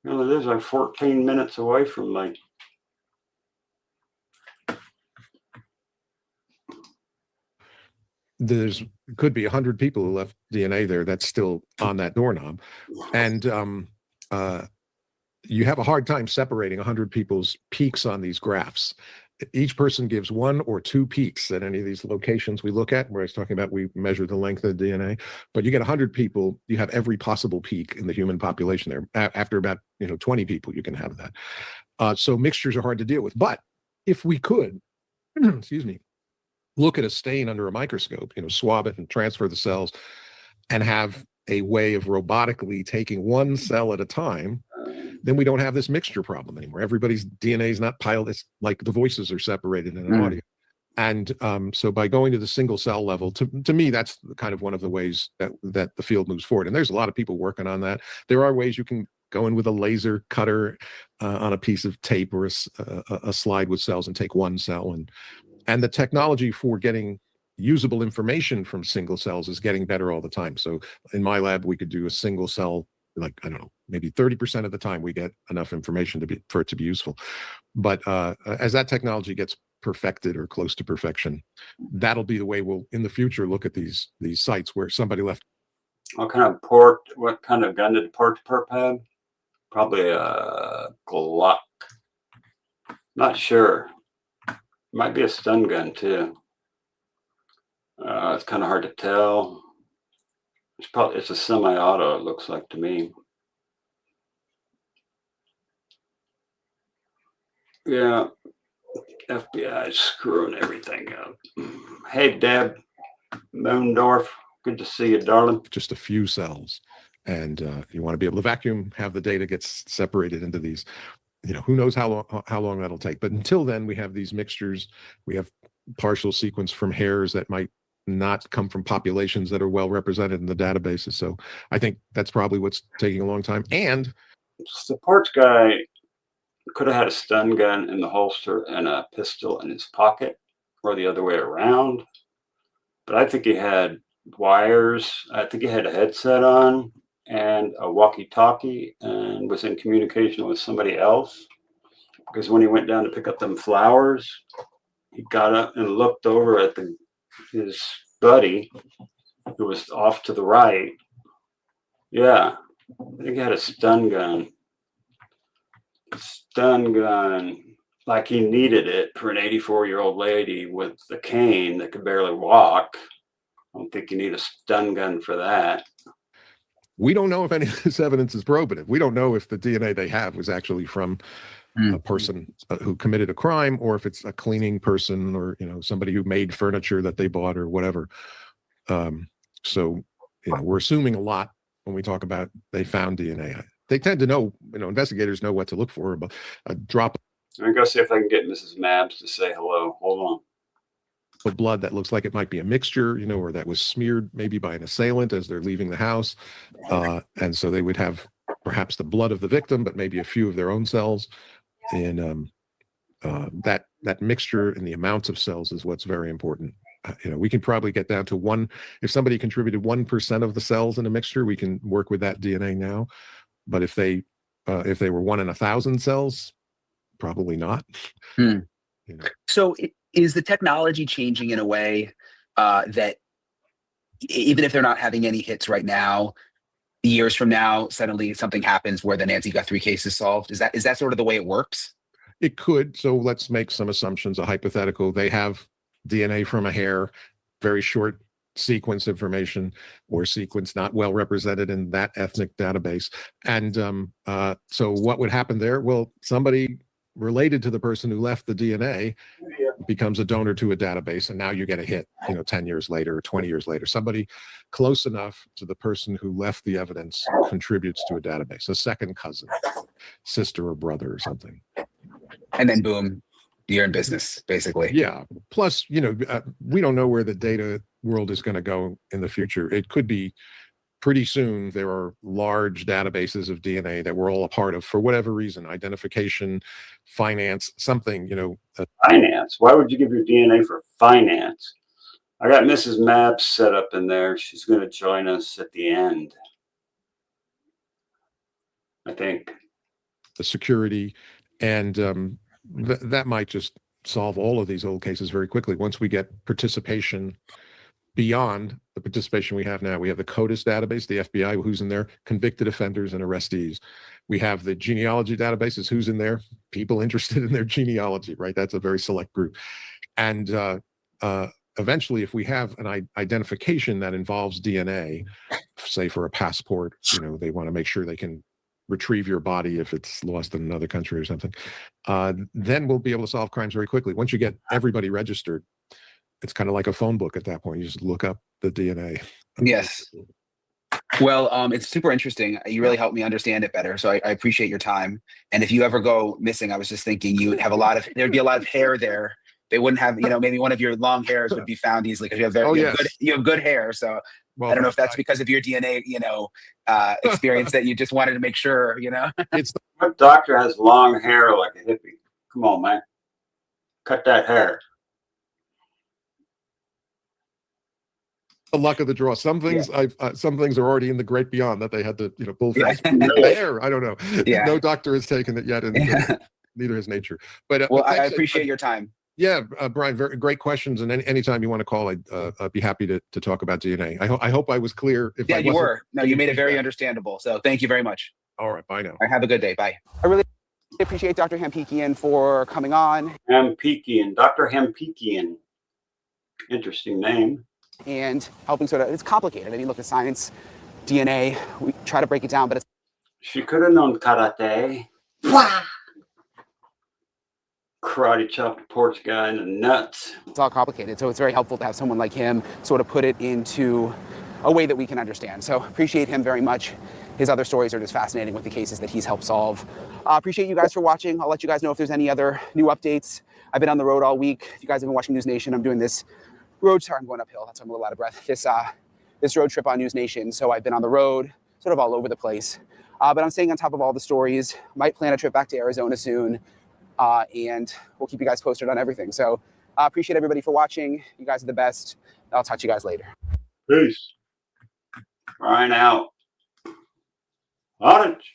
He only lives like 14 minutes away from me. Could be 100 people who left DNA there that's still on that doorknob. And you have a hard time separating 100 people's peaks on these graphs. Each person gives 1 or 2 peaks at any of these locations we look at, where I was talking about we measure the length of the DNA. But you get 100 people, you have every possible peak in the human population there. After about 20 people, you can have that. So mixtures are hard to deal with. But if we could, excuse me, look at a stain under a microscope, swab it and transfer the cells, and have a way of robotically taking one cell at a time, then we don't have this mixture problem anymore. Everybody's DNA is not piled. It's like the voices are separated in an audio. And so by going to the single cell level, to me, that's kind of one of the ways that the field moves forward. And there's a lot of people working on that. There are ways you can go in with a laser cutter on a piece of tape or a slide with cells and take one cell. And the technology for getting usable information from single cells is getting better all the time. So in my lab, we could do a single cell, like, I don't know, maybe 30% of the time we get enough information for it to be useful. But as that technology gets perfected or close to perfection, that'll be the way we'll in the future look at these sites where somebody left. What kind of gun did Perp have? Probably a Glock. Not sure. Might be a stun gun too. It's kind of hard to tell. It's a semi-auto, it looks like to me. Yeah, FBI is screwing everything up. Hey, Deb Moondorf, good to see you, darling. Just a few cells, and you want to be able to vacuum, have the data gets separated into these. Who knows how long that'll take. But until then, we have these mixtures. We have partial sequence from hairs that might not come from populations that are well represented in the databases. So I think that's probably what's taking a long time. And the parts guy could have had a stun gun in the holster and a pistol in his pocket, or the other way around. But I think he had wires. I think he had a headset on and a walkie-talkie and was in communication with somebody else. Because when he went down to pick up them flowers, he got up and looked over at his buddy who was off to the right. Yeah, They got a stun gun. Stun gun. Like he needed it for an 84-year-old lady with a cane that could barely walk. I don't think you need a stun gun for that. We don't know if any of this evidence is probative. We don't know if the DNA they have was actually from a person who committed a crime, or if it's a cleaning person, or somebody who made furniture that they bought or whatever. So we're assuming a lot when we talk about they found DNA. They tend to know, investigators know what to look for, but a drop I'm gonna go see if I can get Mrs. Mabs to say hello. Hold on. of blood that looks like it might be a mixture, or that was smeared maybe by an assailant as they're leaving the house. And so they would have perhaps the blood of the victim, but maybe a few of their own cells. And that mixture and the amounts of cells is what's very important. We can probably get down to one. If somebody contributed 1% of the cells in a mixture, we can work with that DNA now. But if they were 1 in 1,000 cells, probably not. So is the technology changing in a way that even if they're not having any hits right now, years from now, suddenly something happens where the Nancy Guthrie case is solved? Is that sort of the way it works? It could. So let's make some assumptions, a hypothetical. They have DNA from a hair, very short sequence information, or sequence not well represented in that ethnic database. And so what would happen there? Well, somebody related to the person who left the DNA becomes a donor to a database, and now you get a hit, 10 years later or 20 years later. Somebody close enough to the person who left the evidence contributes to a database, a second cousin, sister or brother or something. And then boom, you're in business, basically. Yeah. Plus, we don't know where the data world is going to go in the future. It could be pretty soon there are large databases of DNA that we're all a part of for whatever reason, identification, finance, something, Finance? Why would you give your DNA for finance? I got Mrs. Mabs set up in there. She's going to join us at the end, I think. the security, and that might just solve all of these old cases very quickly. Once we get participation beyond the participation we have now, we have the CODIS database, the FBI, who's in there, convicted offenders and arrestees. We have the genealogy databases, who's in there, people interested in their genealogy, right? That's a very select group. And eventually, if we have an identification that involves DNA, say for a passport, they want to make sure they can retrieve your body if it's lost in another country or something, then we'll be able to solve crimes very quickly. Once you get everybody registered, it's kind of like a phone book at that point. You just look up the DNA. Yes. Well, it's super interesting. You really helped me understand it better. So I appreciate your time. And if you ever go missing, I was just thinking you would have there'd be a lot of hair there. They wouldn't have, maybe one of your long hairs would be found easily because you have good hair. So well, I don't know if that's because of your DNA, experience that you just wanted to make sure, It's what doctor has long hair like a hippie? Come on, man. Cut that hair. The luck of the draw. Some things some things are already in the great beyond that they had to pull things hair. I don't know. Yeah. No doctor has taken it yet, and neither has nature. But well, I appreciate your time. Yeah, Brian, very great questions. And anytime you want to call, I'd be happy to talk about DNA. I hope I was clear. Yeah, you were. No, you made it very understandable. So thank you very much. All right, bye now. All right, have a good day. Bye. I really appreciate Dr. Hampikian for coming on. Hampikian, Dr. Hampikian. Interesting name. And helping it's complicated. I mean, look at science, DNA, we try to break it down, but it's. She could have known karate. Karate chop the porch guy in the nuts. It's all complicated, so it's very helpful to have someone like him sort of put it into a way that we can understand. So appreciate him very much. His other stories are just fascinating with the cases that he's helped solve. Appreciate you guys for watching. I'll let you guys know if there's any other new updates. I've been on the road all week. If you guys have been watching News Nation, I'm doing this road. Sorry, I'm going uphill. That's why I'm a little out of breath. This road trip on News Nation. So I've been on the road, sort of all over the place. But I'm staying on top of all the stories. Might plan a trip back to Arizona soon. And we'll keep you guys posted on everything. So I appreciate everybody for watching. You guys are the best. I'll talk to you guys later. Peace. Brian out. Orange.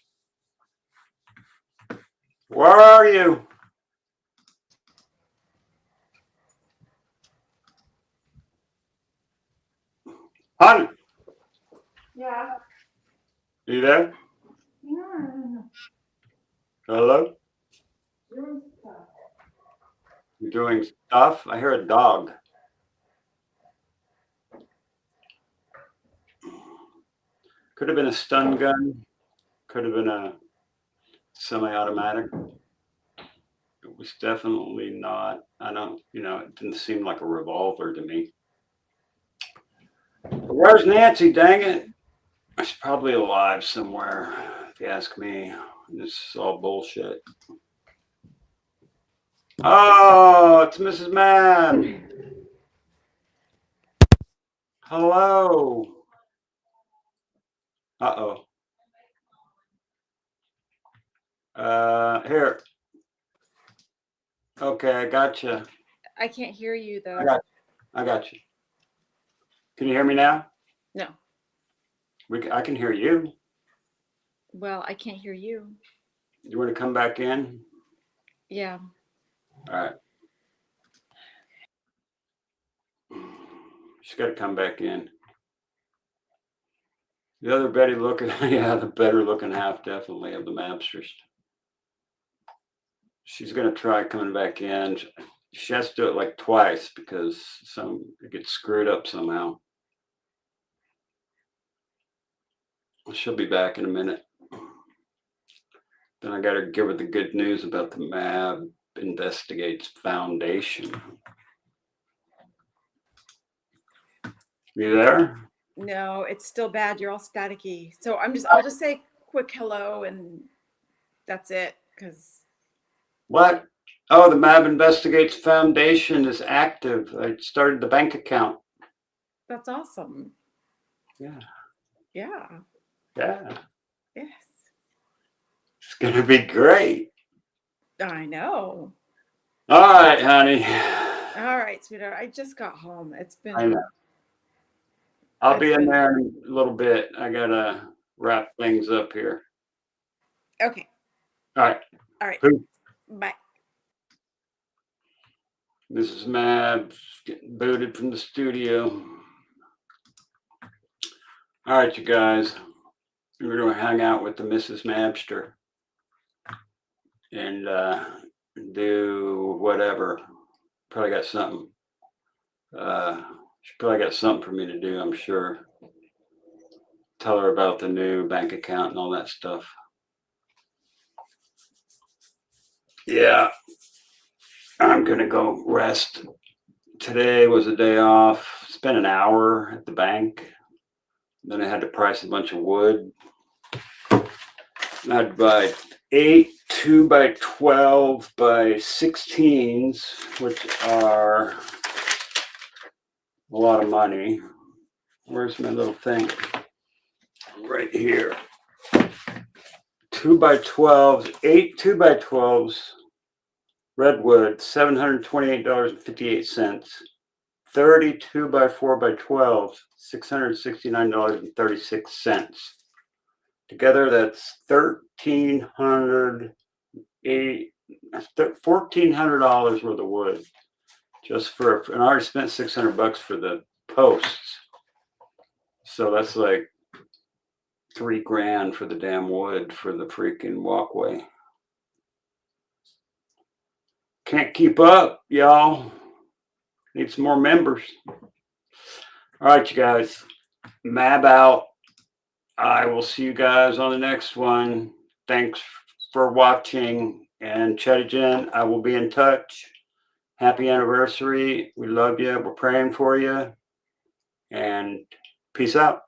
Where are you? Honey. Yeah. You there? Hello? You're doing stuff? I hear a dog. Could have been a stun gun. Could have been a semi-automatic. It was definitely not. I don't, it didn't seem like a revolver to me. But where's Nancy, dang it? She's probably alive somewhere, if you ask me. This is all bullshit. Oh, it's Mrs. Mab. Hello. Uh-oh. Here. Okay, I got you. I can't hear you though. I got you. Can you hear me now? No. I can hear you. Well, I can't hear you. You want to come back in? Yeah. All right. She's got to come back in. The other Betty looking, yeah, the better looking half definitely of the Mabsters. She's going to try coming back in. She has to do it like twice because it gets screwed up somehow. She'll be back in a minute. Then I got to give her the good news about the MAB Investigates Foundation. You there? No, it's still bad. You're all staticky. So I'll just say quick hello and that's it. What? Oh, the MAB Investigates Foundation is active. I started the bank account. That's awesome. Yeah. Yeah. Yeah. Yes. It's going to be great. I know. All right, honey. All right, sweetheart. I just got home. I know. I'll be in there in a little bit. I got to wrap things up here. Okay. All right. All right. Peace. Bye. Mrs. Mab's getting booted from the studio. All right, you guys. We're going to hang out with the Mrs. Mabster and do whatever. Probably got something. She probably got something for me to do, I'm sure. Tell her about the new bank account and all that stuff. Yeah. I'm going to go rest. Today was a day off. Spent an hour at the bank. Then I had to price a bunch of wood. I had to buy 8 2x12 by 16s, which are a lot of money. Where's my little thing? Right here. 2x12s, 8 2x12s, redwood, $728.58. 32 by 4 by 12, $669.36. Together, that's $1,400 worth of wood. Just and I already spent $600 for the posts. So that's like $3,000 for the damn wood for the freaking walkway. Can't keep up, y'all. Need some more members. All right, you guys. Mab out. I will see you guys on the next one. Thanks for watching. And Chedigen, I will be in touch. Happy anniversary. We love you. We're praying for you. And peace out.